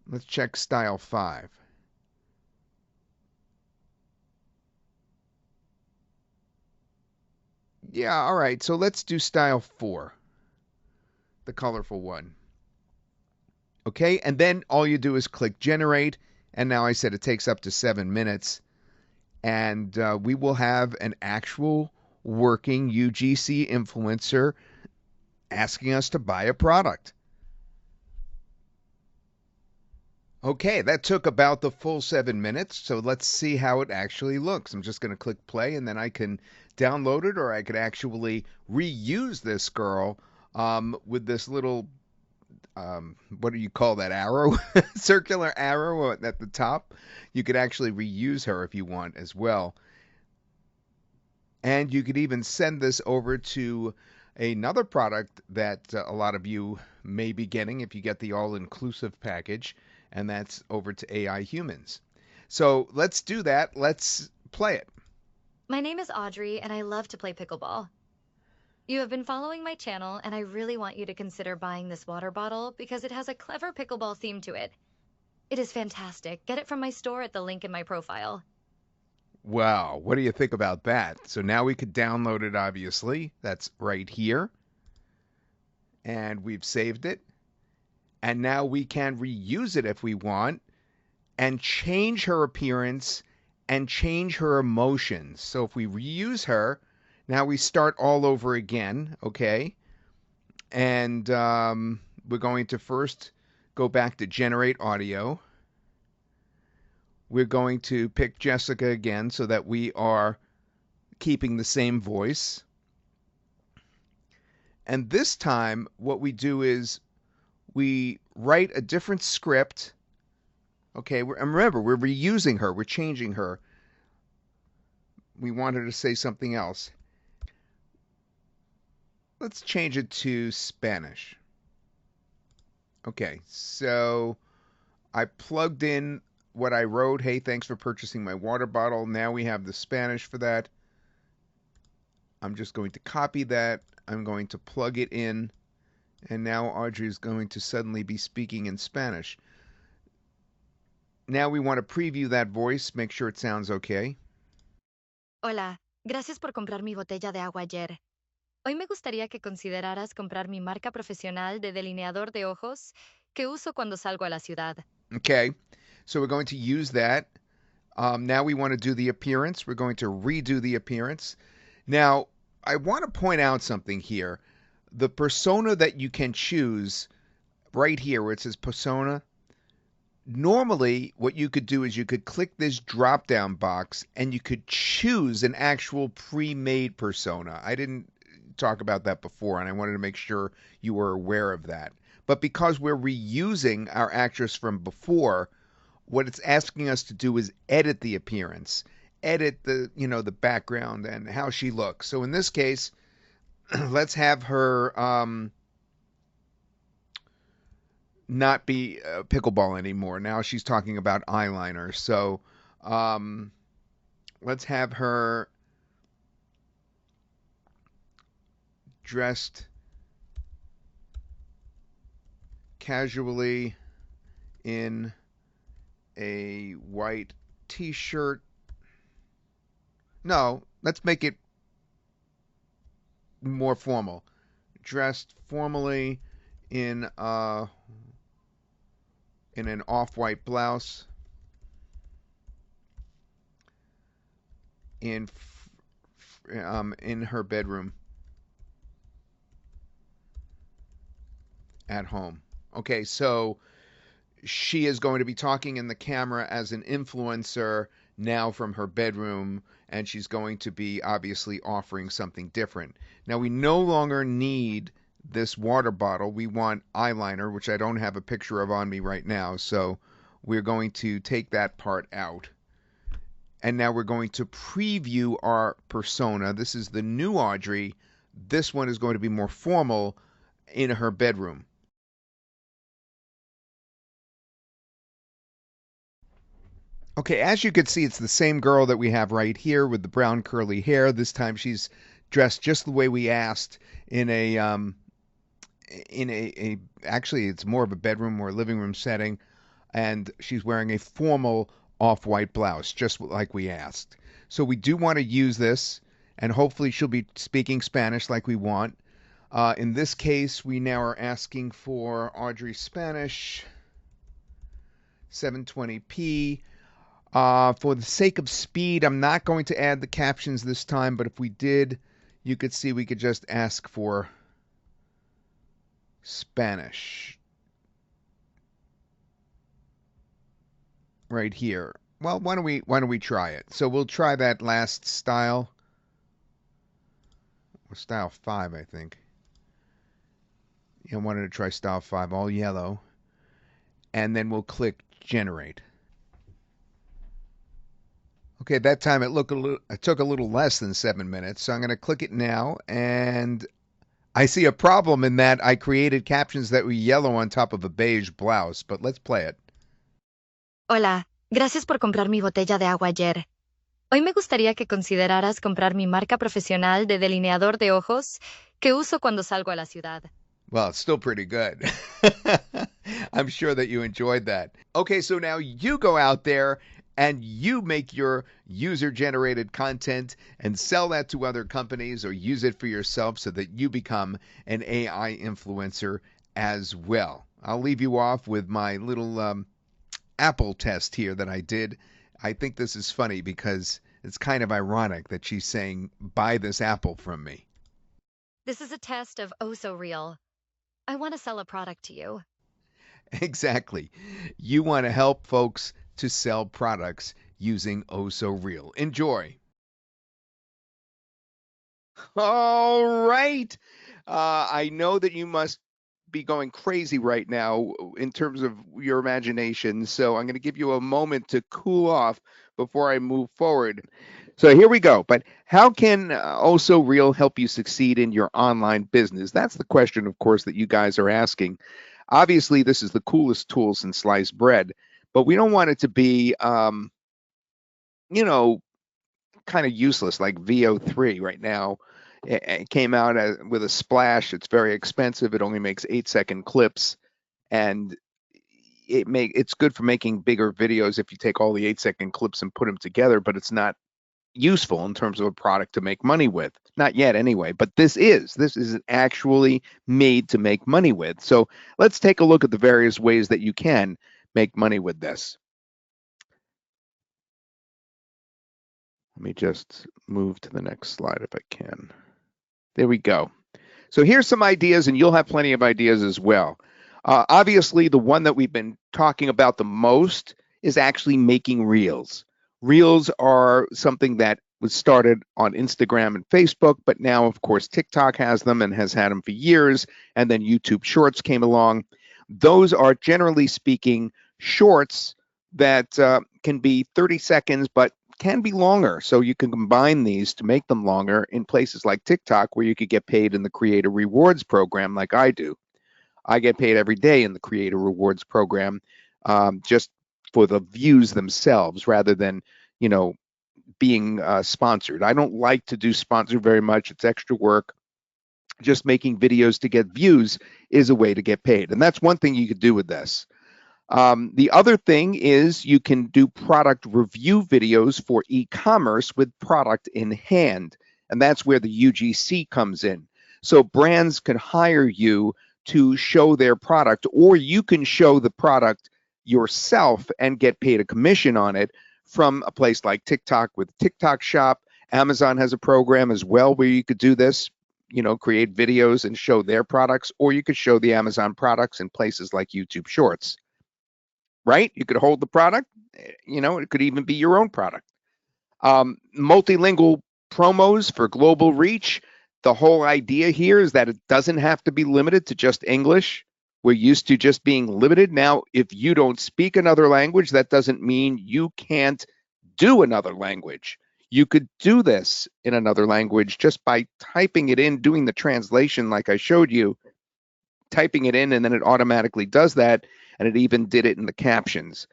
Let's check style 5. Yeah, all right. So let's do style 4, the colorful one. Okay, and then all you do is click generate. And now I said it takes up to 7 minutes. And we will have an actual working UGC influencer asking us to buy a product. Okay, that took about the full 7 minutes, so let's see how it actually looks. I'm just going to click play, and then I can download it, or I could actually reuse this girl with this little, what do you call that, arrow? Circular arrow at the top. You could actually reuse her if you want as well. And you could even send this over to another product that a lot of you may be getting if you get the all-inclusive package, and that's over to AI Humans. So let's do that. Let's play it. My name is Audrey, and I love to play pickleball. You have been following my channel, and I really want you to consider buying this water bottle because it has a clever pickleball theme to it. It is fantastic. Get it from my store at the link in my profile. Wow, what do you think about that? So now we could download it, obviously. That's right here. And we've saved it. And now we can reuse it if we want and change her appearance and change her emotions. So if we reuse her, now we start all over again, okay? And we're going to first go back to generate audio. We're going to pick Jessica again so that we are keeping the same voice. And this time, what we do is we write a different script. Okay, and remember, we're reusing her. We're changing her. We want her to say something else. Let's change it to Spanish. Okay, so I plugged in what I wrote. Hey, thanks for purchasing my water bottle. Now we have the Spanish for that. I'm just going to copy that. I'm going to plug it in. And now Audrey is going to suddenly be speaking in Spanish. Now we want to preview that voice, make sure it sounds okay. Hola, gracias por comprar mi botella de agua ayer. Hoy me gustaría que consideraras comprar mi marca profesional de delineador de ojos que uso cuando salgo a la ciudad. Okay, so we're going to use that. Now we want to do the appearance. We're going to redo the appearance. Now, I want to point out something here. The persona that you can choose right here where it says persona, normally what you could do is you could click this drop down box and you could choose an actual pre-made persona. I didn't talk about that before and I wanted to make sure you were aware of that. But because we're reusing our actress from before, what it's asking us to do is edit the appearance, edit the, the background and how she looks. So in this case, let's have her not be pickleball anymore. Now she's talking about eyeliner. So let's have her dressed casually in a white t-shirt. No, let's make it more formal. Dressed formally in an off-white blouse, in her bedroom at home. Okay, so she is going to be talking in the camera as an influencer now from her bedroom, and she's going to be obviously offering something different. Now, we no longer need this water bottle. We want eyeliner, which I don't have a picture of on me right now, so we're going to take that part out. And now we're going to preview our persona. This is the new Audrey. This one is going to be more formal in her bedroom. Okay, as you can see, it's the same girl that we have right here with the brown curly hair. This time she's dressed just the way we asked in a actually it's more of a bedroom or living room setting, and she's wearing a formal off-white blouse, just like we asked. So we do want to use this, and hopefully she'll be speaking Spanish like we want. In this case, we now are asking for Audrey Spanish, 720p. For the sake of speed, I'm not going to add the captions this time, but if we did, you could see we could just ask for Spanish right here. Well, why don't we try it? So we'll try that last style. Style 5, I think. I wanted to try style 5, all yellow. And then we'll click generate. Okay, that time it took a little less than 7 minutes, so I'm going to click it now, and I see a problem in that I created captions that were yellow on top of a beige blouse, but let's play it. Hola, gracias por comprar mi botella de agua ayer. Hoy me gustaría que consideraras comprar mi marca profesional de delineador de ojos que uso cuando salgo a la ciudad. Well, it's still pretty good. I'm sure that you enjoyed that. Okay, so now you go out there and you make your user generated content and sell that to other companies or use it for yourself so that you become an AI influencer as well. I'll leave you off with my little Apple test here that I did. I think this is funny because it's kind of ironic that she's saying, buy this apple from me. This is a test of OhSoReal. I want to sell a product to you. Exactly. You want to help folks to sell products using OhSoReal. Enjoy. All right. I know that you must be going crazy right now in terms of your imagination, so I'm going to give you a moment to cool off before I move forward. So here we go. But how can OhSoReal help you succeed in your online business? That's the question, of course, that you guys are asking. Obviously, this is the coolest tool since sliced bread, but we don't want it to be, you know, kind of useless like VO3 right now. It came out with a splash. It's very expensive. It only makes 8-second clips, and it's good for making bigger videos if you take all the 8-second clips and put them together, but it's not useful in terms of a product to make money with. Not yet anyway, but this is actually made to make money with. So let's take a look at the various ways that you can make money with this. Let me just move to the next slide if I can. There we go. So here's some ideas, and you'll have plenty of ideas as well. Obviously, the one that we've been talking about the most is actually making reels. Reels are something that was started on Instagram and Facebook, but now, of course, TikTok has them and has had them for years, and then YouTube Shorts came along. Those are, generally speaking, shorts that can be 30 seconds, but can be longer. So you can combine these to make them longer in places like TikTok, where you could get paid in the Creator Rewards program like I do. I get paid every day in the Creator Rewards program, just for the views themselves rather than, being sponsored. I don't like to do sponsored very much. It's extra work. Just making videos to get views is a way to get paid. And that's one thing you could do with this. The other thing is you can do product review videos for e-commerce with product in hand. And that's where the UGC comes in. So brands can hire you to show their product, or you can show the product yourself and get paid a commission on it from a place like TikTok with TikTok Shop. Amazon has a program as well where you could do this, create videos and show their products, or you could show the Amazon products in places like YouTube Shorts. Right? You could hold the product, it could even be your own product. Multilingual promos for global reach. The whole idea here is that it doesn't have to be limited to just English. We're used to just being limited. Now, if you don't speak another language, that doesn't mean you can't do another language. You could do this in another language just by typing it in, doing the translation like I showed you, typing it in, and then it automatically does that. And it even did it in the captions.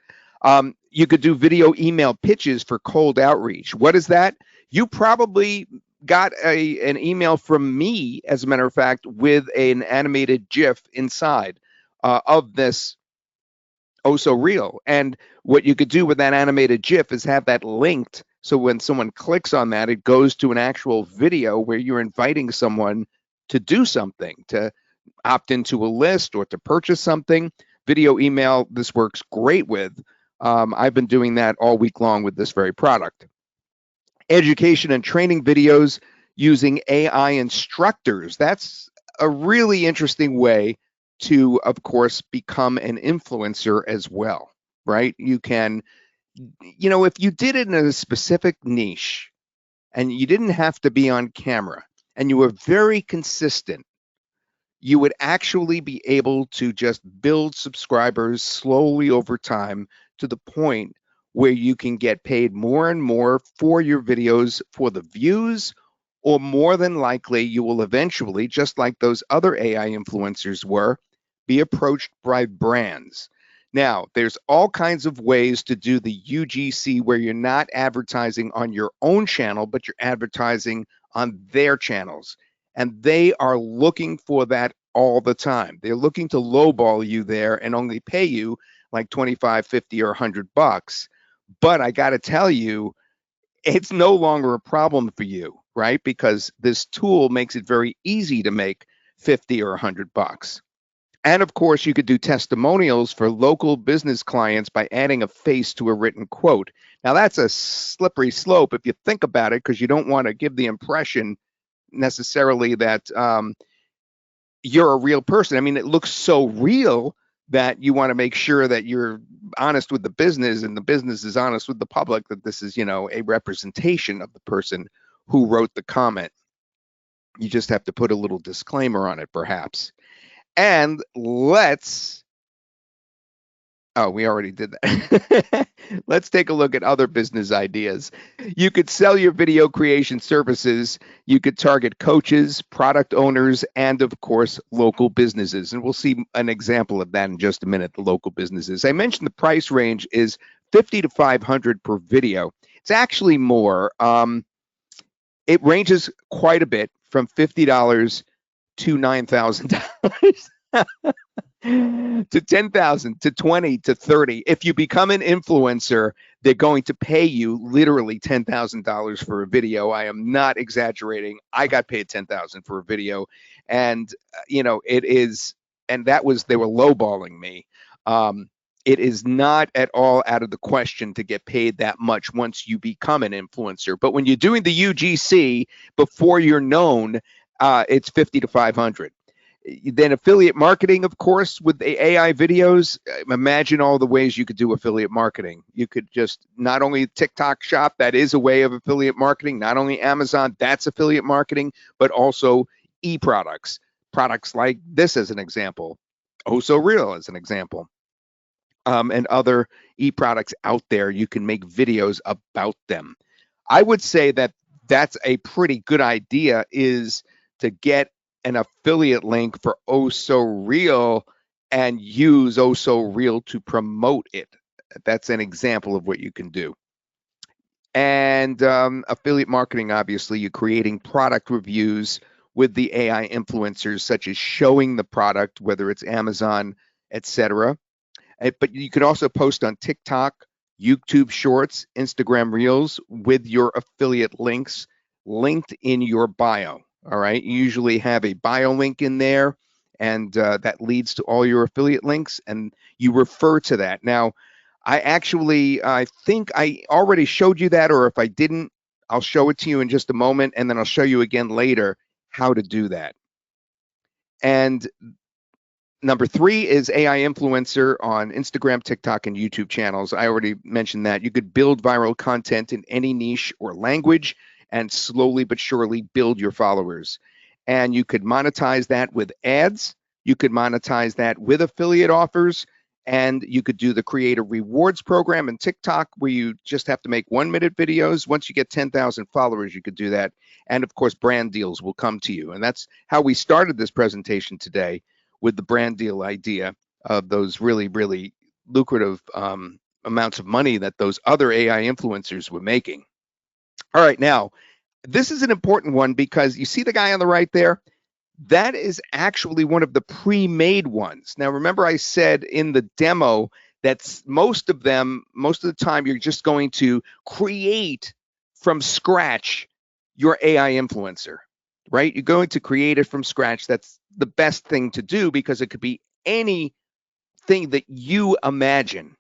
You could do video email pitches for cold outreach. What is that? You probably got an email from me, as a matter of fact, with an animated GIF inside of this OhSoReal. And what you could do with that animated GIF is have that linked. So when someone clicks on that, it goes to an actual video where you're inviting someone to do something, to opt into a list or to purchase something. Video email, this works great with. I've been doing that all week long with this very product. Education and training videos using AI instructors. That's a really interesting way to, of course, become an influencer as well, right? You can, if you did it in a specific niche and you didn't have to be on camera and you were very consistent, you would actually be able to just build subscribers slowly over time to the point where you can get paid more and more for your videos for the views, or more than likely you will eventually, just like those other AI influencers were, be approached by brands. Now, there's all kinds of ways to do the UGC where you're not advertising on your own channel, but you're advertising on their channels. And they are looking for that all the time. They're looking to lowball you there and only pay you like 25, 50, or $100. But I got to tell you, it's no longer a problem for you, right? Because this tool makes it very easy to make 50 or $100. And of course, you could do testimonials for local business clients by adding a face to a written quote. Now, that's a slippery slope if you think about it, because you don't want to give the impression necessarily that you're a real person. I mean, it looks so real that you want to make sure that you're honest with the business and the business is honest with the public, that this is, a representation of the person who wrote the comment. You just have to put a little disclaimer on it, perhaps. And we already did that. Let's take a look at other business ideas. You could sell your video creation services. You could target coaches, product owners, and of course, local businesses. And we'll see an example of that in just a minute, the local businesses. I mentioned the price range is $50 to $500 per video. It's actually more. It ranges quite a bit from $50 to $9,000. to 10,000 to 20 to 30. If you become an influencer, they're going to pay you literally $10,000 for a video. I am not exaggerating. I got paid $10,000 for a video, and it is, and that was, they were lowballing me. It is not at all out of the question to get paid that much once you become an influencer. But when you're doing the UGC before you're known, it's 50 to 500. Then affiliate marketing, of course, with the AI videos. Imagine all the ways you could do affiliate marketing. You could just not only TikTok shop, that is a way of affiliate marketing, not only Amazon, that's affiliate marketing, but also e-products, products like this as an example, OhSoReal as an example, and other e-products out there. You can make videos about them. I would say that that's a pretty good idea, is to get an affiliate link for OhSoReal and use OhSoReal to promote it. That's an example of what you can do. And affiliate marketing, obviously, you're creating product reviews with the AI influencers, such as showing the product, whether it's Amazon, etc. But you can also post on TikTok, YouTube Shorts, Instagram Reels with your affiliate links linked in your bio. All right. You usually have a bio link in there, and that leads to all your affiliate links, and you refer to that. Now, I think I already showed you that, or if I didn't, I'll show it to you in just a moment, and then I'll show you again later how to do that. And number 3 is AI influencer on Instagram, TikTok, and YouTube channels. I already mentioned that. You could build viral content in any niche or language and slowly but surely build your followers. And you could monetize that with ads. You could monetize that with affiliate offers. And you could do the creator rewards program in TikTok, where you just have to make 1-minute videos. Once you get 10,000 followers, you could do that. And of course, brand deals will come to you. And that's how we started this presentation today, with the brand deal idea of those really, really lucrative amounts of money that those other AI influencers were making. All right, now, this is an important one, because you see the guy on the right there? That is actually one of the pre-made ones. Now, remember I said in the demo that most of the time, you're just going to create from scratch your AI influencer, right? You're going to create it from scratch. That's the best thing to do, because it could be anything that you imagine,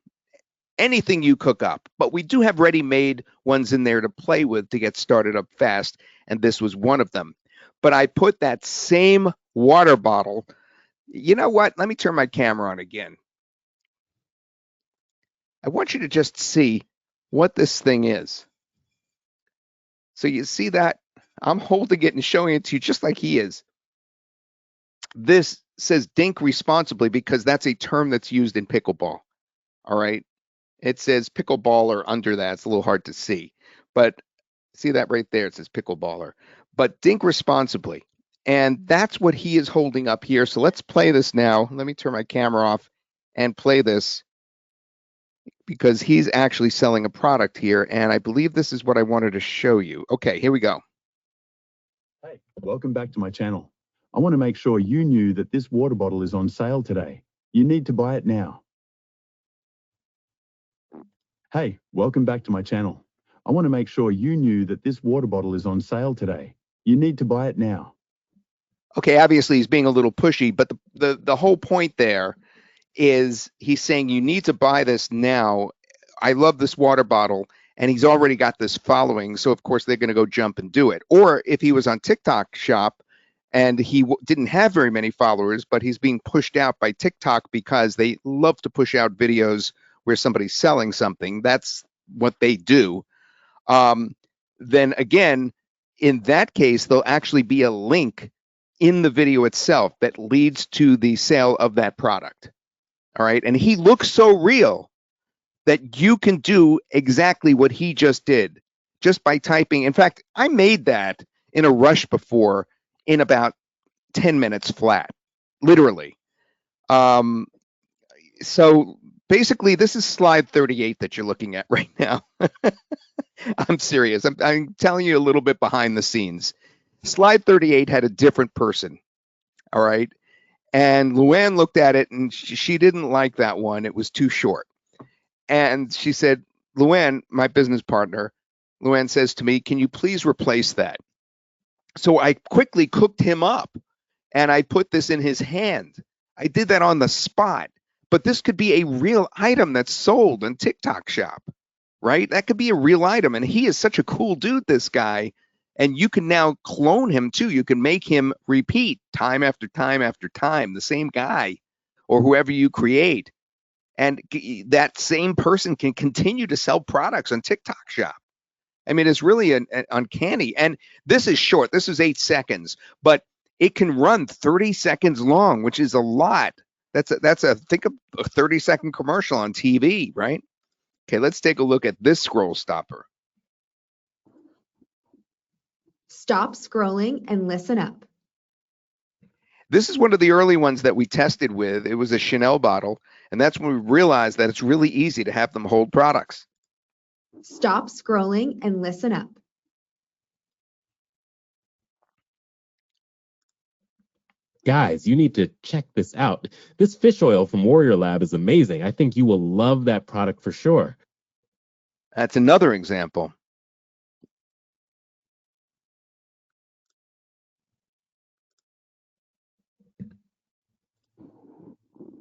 anything you cook up. But we do have ready-made ones in there to play with to get started up fast, and this was one of them. But I put that same water bottle. You know what? Let me turn my camera on again. I want you to just see what this thing is. So you see that? I'm holding it and showing it to you just like he is. This says dink responsibly, because that's a term that's used in pickleball. All right. It says pickleballer under that. It's a little hard to see, but see that right there? It says pickleballer. But dink responsibly. And that's what he is holding up here. So let's play this now. Let me turn my camera off and play this, because he's actually selling a product here. And I believe this is what I wanted to show you. Okay, here we go. Hi, welcome back to my channel. I want to make sure you knew that this water bottle is on sale today. You need to buy it now. Hey, welcome back to my channel. I want to make sure you knew that this water bottle is on sale today. You need to buy it now. Okay, obviously he's being a little pushy, but the whole point there is he's saying you need to buy this now. I love this water bottle, and he's already got this following, so of course they're going to go jump and do it. Or if he was on TikTok Shop and he didn't have very many followers, but he's being pushed out by TikTok because they love to push out videos where somebody's selling something. That's what they do. Then again, in that case, there'll actually be a link in the video itself that leads to the sale of that product. All right. And he looks so real that you can do exactly what he just did just by typing. In fact, I made that in a rush before in about 10 minutes flat, literally. So basically, this is slide 38 that you're looking at right now. I'm serious. I'm telling you a little bit behind the scenes. Slide 38 had a different person. All right. And Luann looked at it and she didn't like that one. It was too short. And she said, Luann, my business partner, Luann says to me, can you please replace that? So I quickly cooked him up and I put this in his hand. I did that on the spot. But this could be a real item that's sold in TikTok Shop, right? That could be a real item. And he is such a cool dude, this guy. And you can now clone him too. You can make him repeat time after time after time, the same guy or whoever you create. And that same person can continue to sell products on TikTok Shop. I mean, it's really an uncanny. And this is short. This is 8 seconds, but it can run 30 seconds long, which is a lot. Think of a 30-second commercial on TV, right? Okay, let's take a look at this scroll stopper. Stop scrolling and listen up. This is one of the early ones that we tested with. It was a Chanel bottle, and that's when we realized that it's really easy to have them hold products. Stop scrolling and listen up. Guys, you need to check this out. This fish oil from Warrior Lab is amazing. I think you will love that product for sure. That's another example.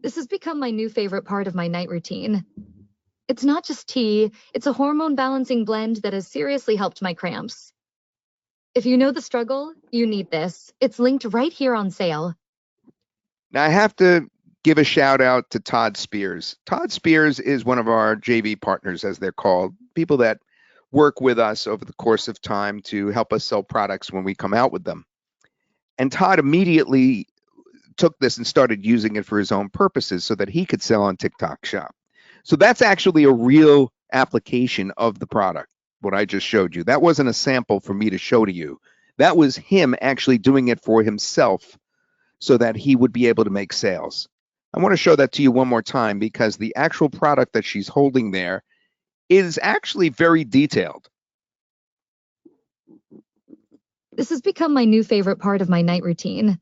This has become my new favorite part of my night routine. It's not just tea, it's a hormone balancing blend that has seriously helped my cramps. If you know the struggle, you need this. It's linked right here on sale. Now I have to give a shout out to Todd Spears. Todd Spears is one of our JV partners, as they're called, people that work with us over the course of time to help us sell products when we come out with them. And Todd immediately took this and started using it for his own purposes so that he could sell on TikTok Shop. So that's actually a real application of the product, what I just showed you. That wasn't a sample for me to show to you. That was him actually doing it for himself so that he would be able to make sales. I want to show that to you one more time because the actual product that she's holding there is actually very detailed. This has become my new favorite part of my night routine.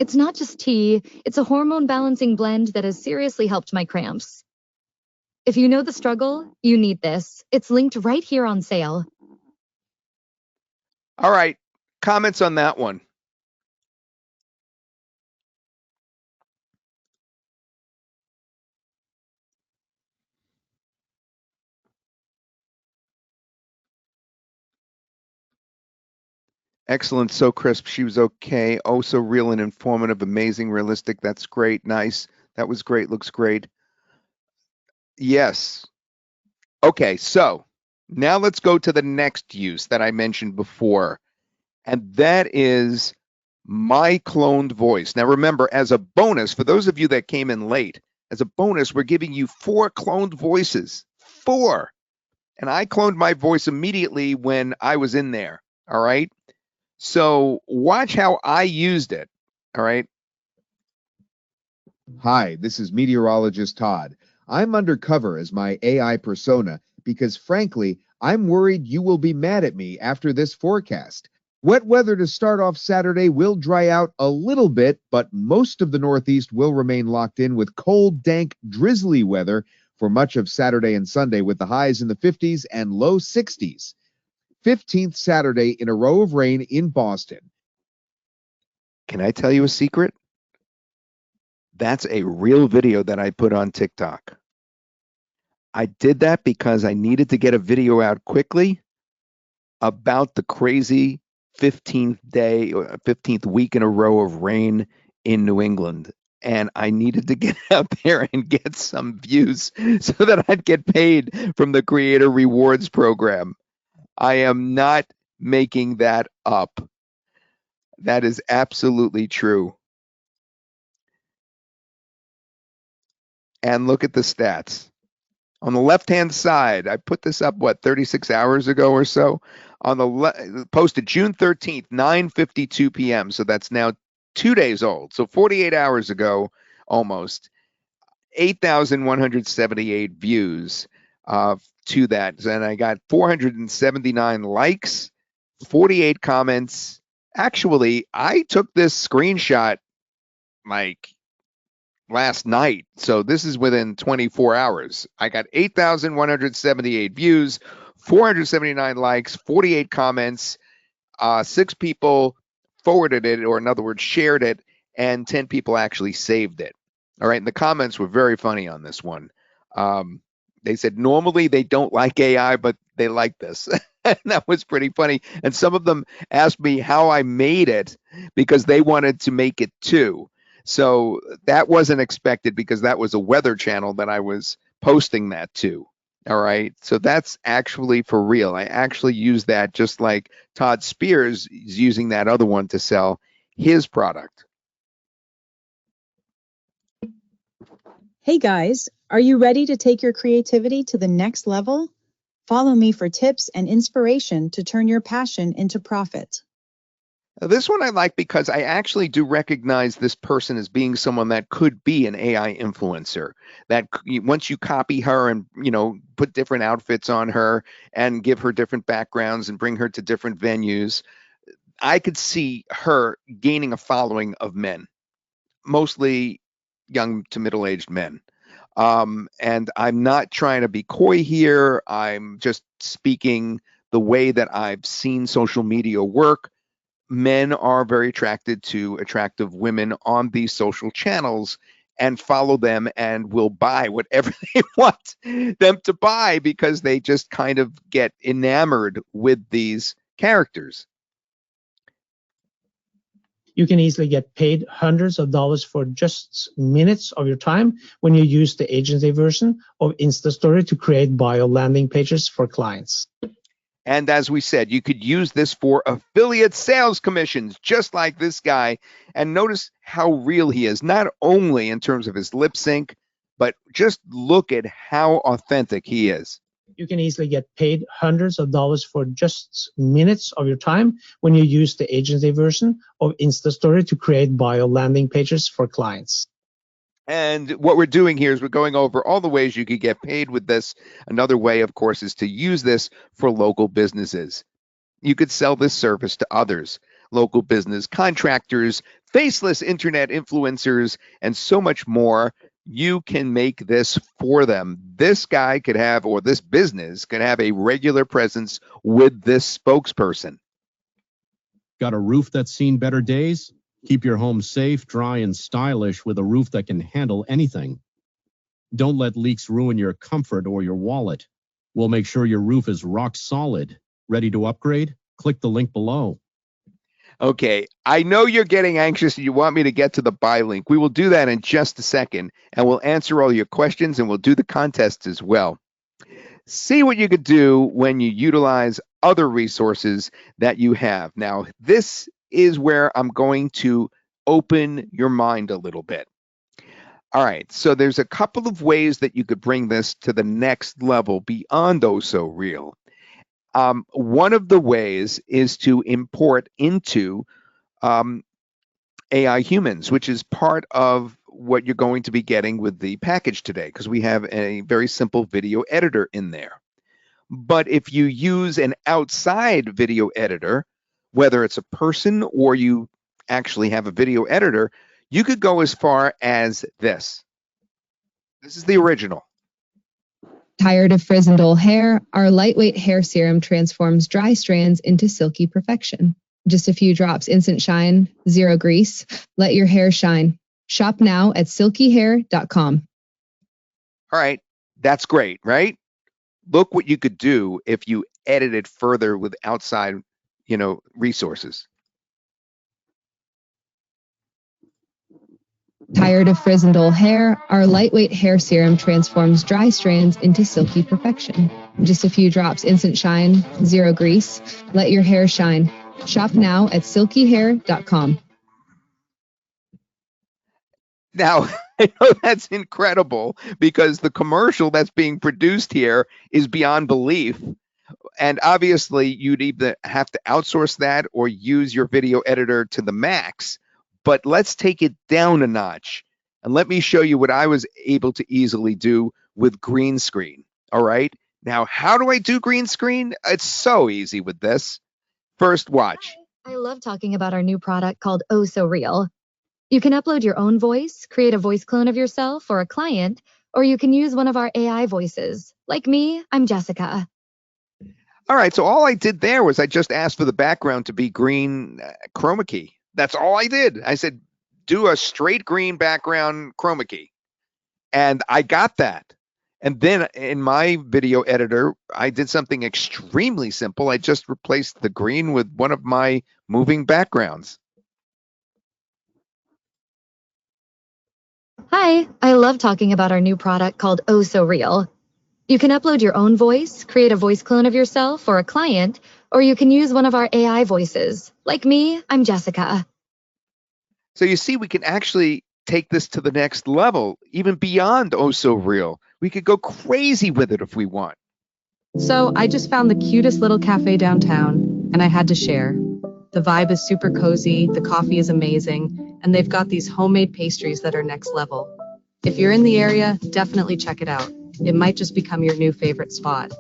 It's not just tea, it's a hormone balancing blend that has seriously helped my cramps. If you know the struggle, you need this. It's linked right here on sale. All right, comments on that one? Excellent. So crisp. She was okay. Oh, so real and informative. Amazing. Realistic. That's great. Nice. That was great. Looks great. Yes. Okay. So now let's go to the next use that I mentioned before. And that is my cloned voice. Now remember, as a bonus, for those of you that came in late, as a bonus, we're giving you 4 cloned voices. 4. And I cloned my voice immediately when I was in there. All right. So watch how I used it. All right. Hi, this is meteorologist Todd. I'm undercover as my AI persona because, frankly, I'm worried you will be mad at me after this forecast. Wet weather to start off Saturday will dry out a little bit, but most of the Northeast will remain locked in with cold, dank, drizzly weather for much of Saturday and Sunday, with the highs in the 50s and low 60s. 15th Saturday in a row of rain in Boston. Can I tell you a secret? That's a real video that I put on TikTok. I did that because I needed to get a video out quickly about the crazy 15th day or 15th week in a row of rain in New England. And I needed to get out there and get some views so that I'd get paid from the Creator Rewards Program. I am not making that up. That is absolutely true. And look at the stats. On the left-hand side, I put this up, 36 hours ago or so? On the posted June 13th, 9:52 p.m. So that's now 2 days old. So 48 hours ago, almost. 8,178 views to that. And I got 479 likes, 48 comments. Actually, I took this screenshot like last night. So this is within 24 hours. I got 8,178 views, 479 likes, 48 comments, 6 people forwarded it, or in other words, shared it, and 10 people actually saved it. All right. And the comments were very funny on this one. They said normally they don't like AI, but they like this. And that was pretty funny. And some of them asked me how I made it because they wanted to make it too. So that wasn't expected because that was a weather channel that I was posting that to. All right. So that's actually for real. I actually use that just like Todd Spears is using that other one to sell his product. Hey guys, are you ready to take your creativity to the next level? Follow me for tips and inspiration to turn your passion into profit. This one I like because I actually do recognize this person as being someone that could be an AI influencer. That once you copy her and, put different outfits on her and give her different backgrounds and bring her to different venues, I could see her gaining a following of men, mostly young to middle-aged men. And I'm not trying to be coy here. I'm just speaking the way that I've seen social media work. Men are very attracted to attractive women on these social channels and follow them and will buy whatever they want them to buy because they just kind of get enamored with these characters. You can easily get paid hundreds of dollars for just minutes of your time when you use the agency version of InstaStory to create bio landing pages for clients. And as we said, you could use this for affiliate sales commissions, just like this guy. And notice how real he is, not only in terms of his lip sync, but just look at how authentic he is. You can easily get paid hundreds of dollars for just minutes of your time when you use the agency version of InstaStory to create bio landing pages for clients. And what we're doing here is we're going over all the ways you could get paid with this. Another way, of course, is to use this for local businesses. You could sell this service to others, local business contractors, faceless internet influencers, and so much more. You can make this for them. This guy could have, or this business could have, a regular presence with this spokesperson. Got a roof that's seen better days? Keep your home safe, dry, and stylish with a roof that can handle anything. Don't let leaks ruin your comfort or your wallet. We'll make sure your roof is rock solid. Ready to upgrade? Click the link below. Okay, I know you're getting anxious and you want me to get to the buy link. We will do that in just a second, and we'll answer all your questions, and we'll do the contests as well. See what you could do when you utilize other resources that you have. Now, this is where I'm going to open your mind a little bit. All right, so there's a couple of ways that you could bring this to the next level beyond OhSoReal. One of the ways is to import into AI humans, which is part of what you're going to be getting with the package today, because we have a very simple video editor in there. But if you use an outside video editor, whether it's a person or you actually have a video editor, you could go as far as this. This is the original. Tired of frizz and dull hair? Our lightweight hair serum transforms dry strands into silky perfection. Just a few drops, instant shine, zero grease. Let your hair shine. Shop now at silkyhair.com. All right, that's great, right? Look what you could do if you edited further with outside, resources. Tired of frizz and dull hair? Our lightweight hair serum transforms dry strands into silky perfection. Just a few drops, instant shine, zero grease. Let your hair shine. Shop now at silkyhair.com. Now, I know that's incredible because the commercial that's being produced here is beyond belief. And obviously, you'd either have to outsource that or use your video editor to the max. But let's take it down a notch. And let me show you what I was able to easily do with green screen. All right. Now, how do I do green screen? It's so easy with this. First, watch. I love talking about our new product called OhSoReal. You can upload your own voice, create a voice clone of yourself or a client, or you can use one of our AI voices. Like me, I'm Jessica. All right, so all I did there was I just asked for the background to be green chroma key. That's all I did. I said, do a straight green background chroma key. And I got that. And then in my video editor, I did something extremely simple. I just replaced the green with one of my moving backgrounds. Hi, I love talking about our new product called OhSoReal. You can upload your own voice, create a voice clone of yourself or a client, or you can use one of our AI voices. Like me, I'm Jessica. So you see, we can actually take this to the next level, even beyond OhSoReal. We could go crazy with it if we want. So I just found the cutest little cafe downtown, and I had to share. The vibe is super cozy, the coffee is amazing, and they've got these homemade pastries that are next level. If you're in the area, definitely check it out. It might just become your new favorite spot.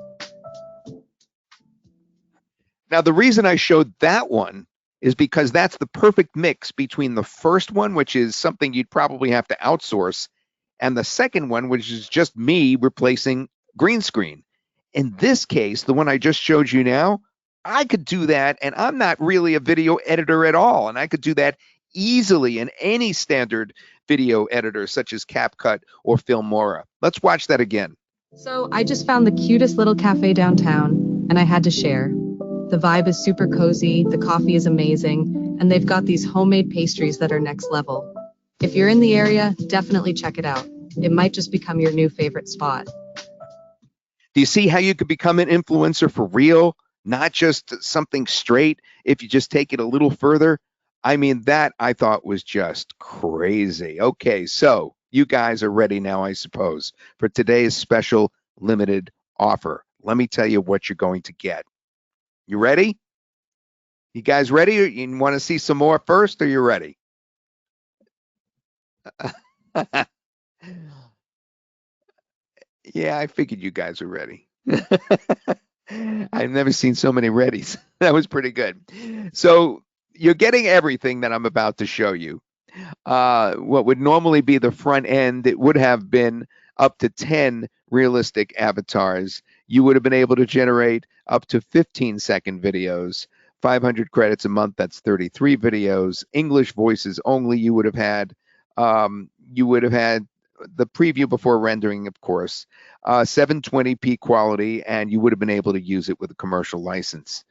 Now, the reason I showed that one is because that's the perfect mix between the first one, which is something you'd probably have to outsource, and the second one, which is just me replacing green screen. In this case, the one I just showed you now, I could do that, and I'm not really a video editor at all, and I could do that easily in any standard video editor such as CapCut or Filmora. Let's watch that again. So I just found the cutest little cafe downtown, and I had to share. The vibe is super cozy, the coffee is amazing, and they've got these homemade pastries that are next level. If you're in the area, definitely check it out. It might just become your new favorite spot. Do you see how you could become an influencer for real? Not just something straight if you just take it a little further? I mean, that I thought was just crazy. Okay, so you guys are ready now, I suppose, for today's special limited offer. Let me tell you what you're going to get. You ready? You guys ready? You want to see some more first, or you ready? Yeah, I figured you guys were ready. I've never seen so many readies. That was pretty good. So you're getting everything that I'm about to show you. What would normally be the front end, it would have been up to 10 realistic avatars. You would have been able to generate up to 15-second videos, 500 credits a month, that's 33 videos. English voices only. You would have had the preview before rendering, of course, 720p quality, and you would have been able to use it with a commercial license.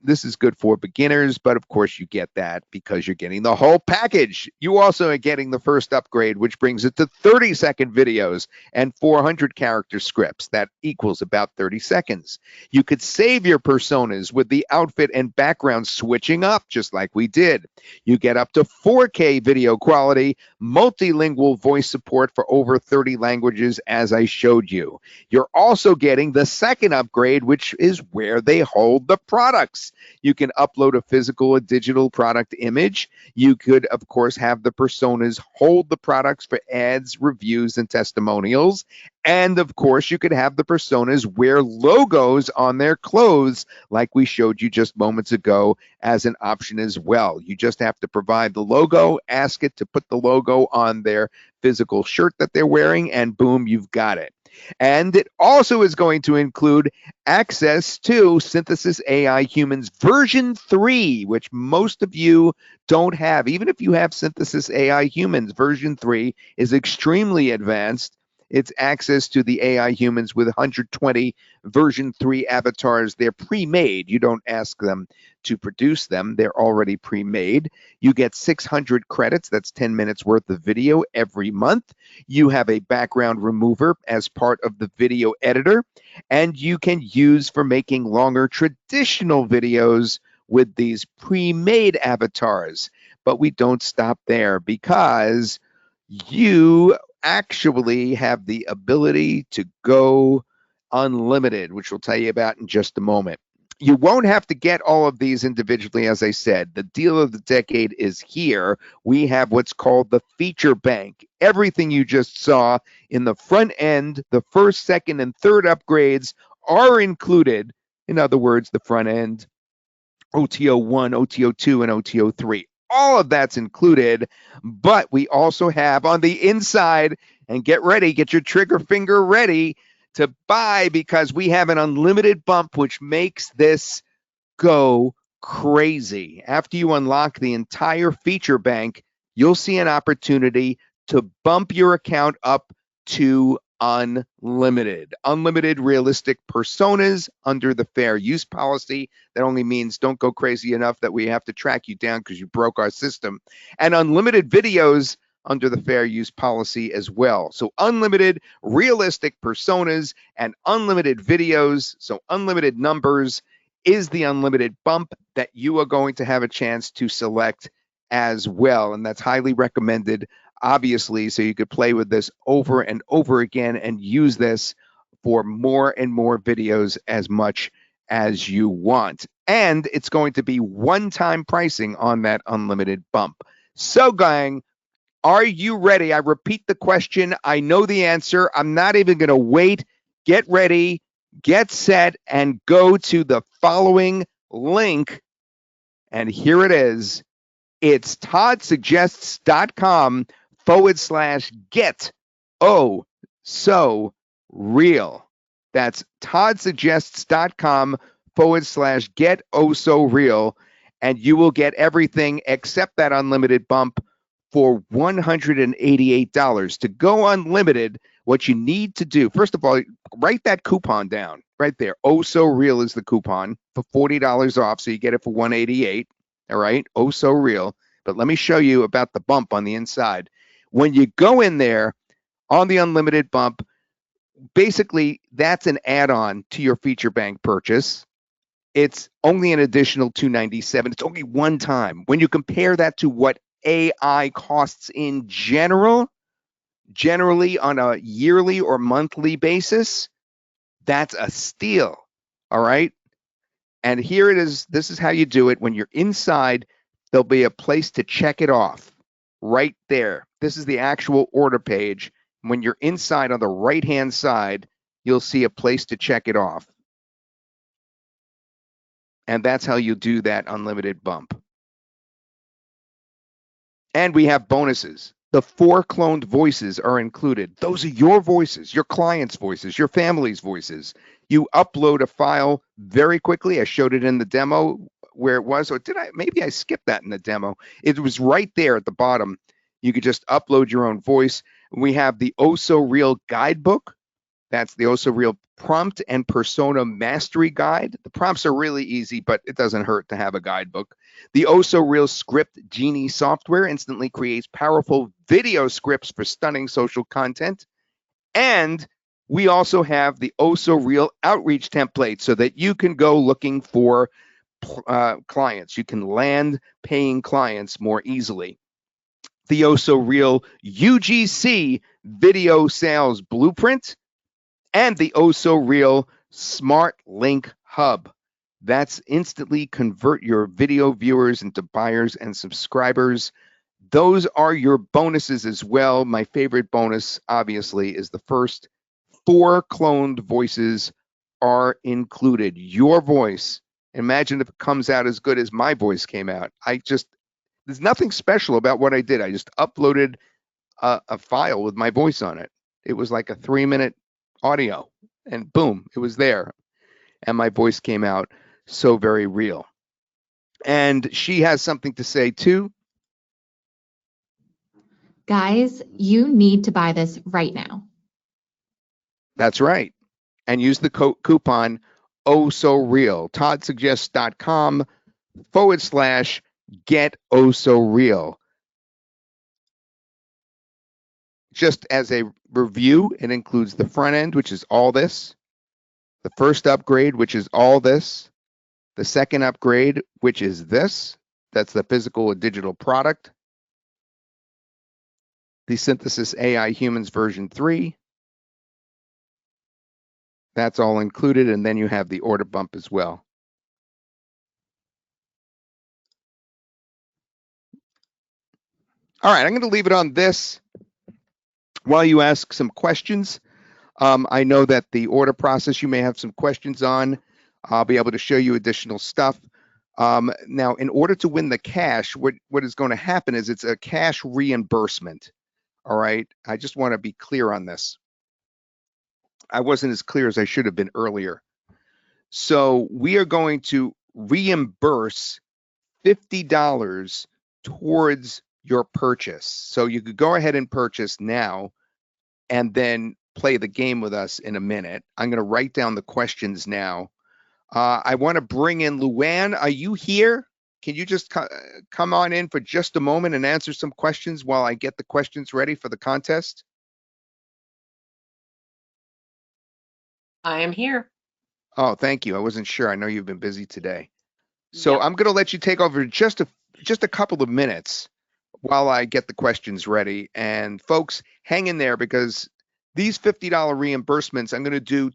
This is good for beginners, but of course you get that because you're getting the whole package. You also are getting the first upgrade, which brings it to 30-second videos and 400 character scripts. That equals about 30 seconds. You could save your personas with the outfit and background switching up, just like we did. You get up to 4K video quality, multilingual voice support for over 30 languages, as I showed you. You're also getting the second upgrade, which is where they hold the product. products. You can upload a physical or digital product image. You could, of course, have the personas hold the products for ads, reviews, and testimonials. And of course, you could have the personas wear logos on their clothes, like we showed you just moments ago, as an option as well. You just have to provide the logo, ask it to put the logo on their physical shirt that they're wearing, and boom, you've got it. And it also is going to include access to Synthesis AI Humans version 3, which most of you don't have. Even if you have Synthesis AI Humans, version 3 is extremely advanced. It's access to the AI Humans with 120 version 3 avatars. They're pre-made. You don't ask them to produce them. They're already pre-made. You get 600 credits. That's 10 minutes worth of video every month. You have a background remover as part of the video editor, and you can use for making longer traditional videos with these pre-made avatars. But we don't stop there, because you actually have the ability to go unlimited, which we'll tell you about in just a moment. You won't have to get all of these individually, as I said. The deal of the decade is here. We have what's called the feature bank. Everything you just saw in the front end, the first, second, and third upgrades are included. In other words, the front end, OTO 1, OTO 2, and OTO 3. All of that's included, but we also have on the inside, and get ready, get your trigger finger ready to buy, because we have an unlimited bump, which makes this go crazy. After you unlock the entire feature bank, you'll see an opportunity to bump your account up to unlimited. Unlimited realistic personas under the fair use policy. That only means don't go crazy enough that we have to track you down because you broke our system. And unlimited videos under the fair use policy as well. So unlimited realistic personas and unlimited videos, so unlimited numbers, is the unlimited bump that you are going to have a chance to select as well. And that's highly recommended, obviously, so you could play with this over and over again and use this for more and more videos as much as you want. And it's going to be one-time pricing on that unlimited bump. So, gang, are you ready? I repeat the question. I know the answer. I'm not even going to wait. Get ready, get set, and go to the following link. And here it is. It's toddsuggests.com/get oh so real. That's toddsuggests.com/get oh so real. And you will get everything except that unlimited bump for $188. To go unlimited, what you need to do, first of all, write that coupon down right there. OhSoReal is the coupon for $40 off, so you get it for $188. All right, OhSoReal. But let me show you about the bump on the inside. When you go in there on the unlimited bump, basically that's an add-on to your feature bank purchase. It's only an additional $297. It's only one time. When you compare that to what AI costs in generally on a yearly or monthly basis, that's a steal. All right. And here it is. This is how you do it. When you're inside, there'll be a place to check it off right there. This is the actual order page. When you're inside on the right-hand side, you'll see a place to check it off. And that's how you do that unlimited bump. And we have bonuses. The 4 cloned voices are included. Those are your voices, your clients' voices, your family's voices. You upload a file very quickly. I showed it in the demo where it was, or did I? Maybe I skipped that in the demo. It was right there at the bottom. You could just upload your own voice. We have the OhSoReal guidebook. That's the OhSoReal Prompt and Persona Mastery Guide. The prompts are really easy, but it doesn't hurt to have a guidebook. The OhSoReal Script Genie software instantly creates powerful video scripts for stunning social content. And we also have the OhSoReal Outreach template so that you can go looking for clients. You can land paying clients more easily. The OhSoReal UGC Video Sales Blueprint, and the OhSoReal Smart Link Hub. That's instantly convert your video viewers into buyers and subscribers. Those are your bonuses as well. My favorite bonus, obviously, is the first 4 cloned voices are included. Your voice. Imagine if it comes out as good as my voice came out. There's nothing special about what I did. I just uploaded a file with my voice on it. It was like a 3-minute audio, and boom, it was there. And my voice came out so very real. And she has something to say too. Guys, you need to buy this right now. That's right. And use the coupon OhSoReal. ToddSuggests.com/get OhSoReal. Just as a review, it includes the front end, which is all this, the first upgrade, which is all this, the second upgrade, which is this, that's the physical or digital product, the Synthesis AI Humans version 3, that's all included, and then you have the order bump as well. All right, I'm going to leave it on this while you ask some questions. I know that the order process you may have some questions on. I'll be able to show you additional stuff. Now, in order to win the cash, what is going to happen is it's a cash reimbursement. All right, I just want to be clear on this. I wasn't as clear as I should have been earlier. So we are going to reimburse $50 towards your purchase. So you could go ahead and purchase now and then play the game with us in a minute. I'm going to write down the questions now. I want to bring in Luann. Are you here? Can you just come on in for just a moment and answer some questions while I get the questions ready for the contest? I am here. Oh, thank you. I wasn't sure. I know you've been busy today. So I'm going to let you take over just a couple of minutes while I get the questions ready. And folks, hang in there because these $50 reimbursements, I'm going to do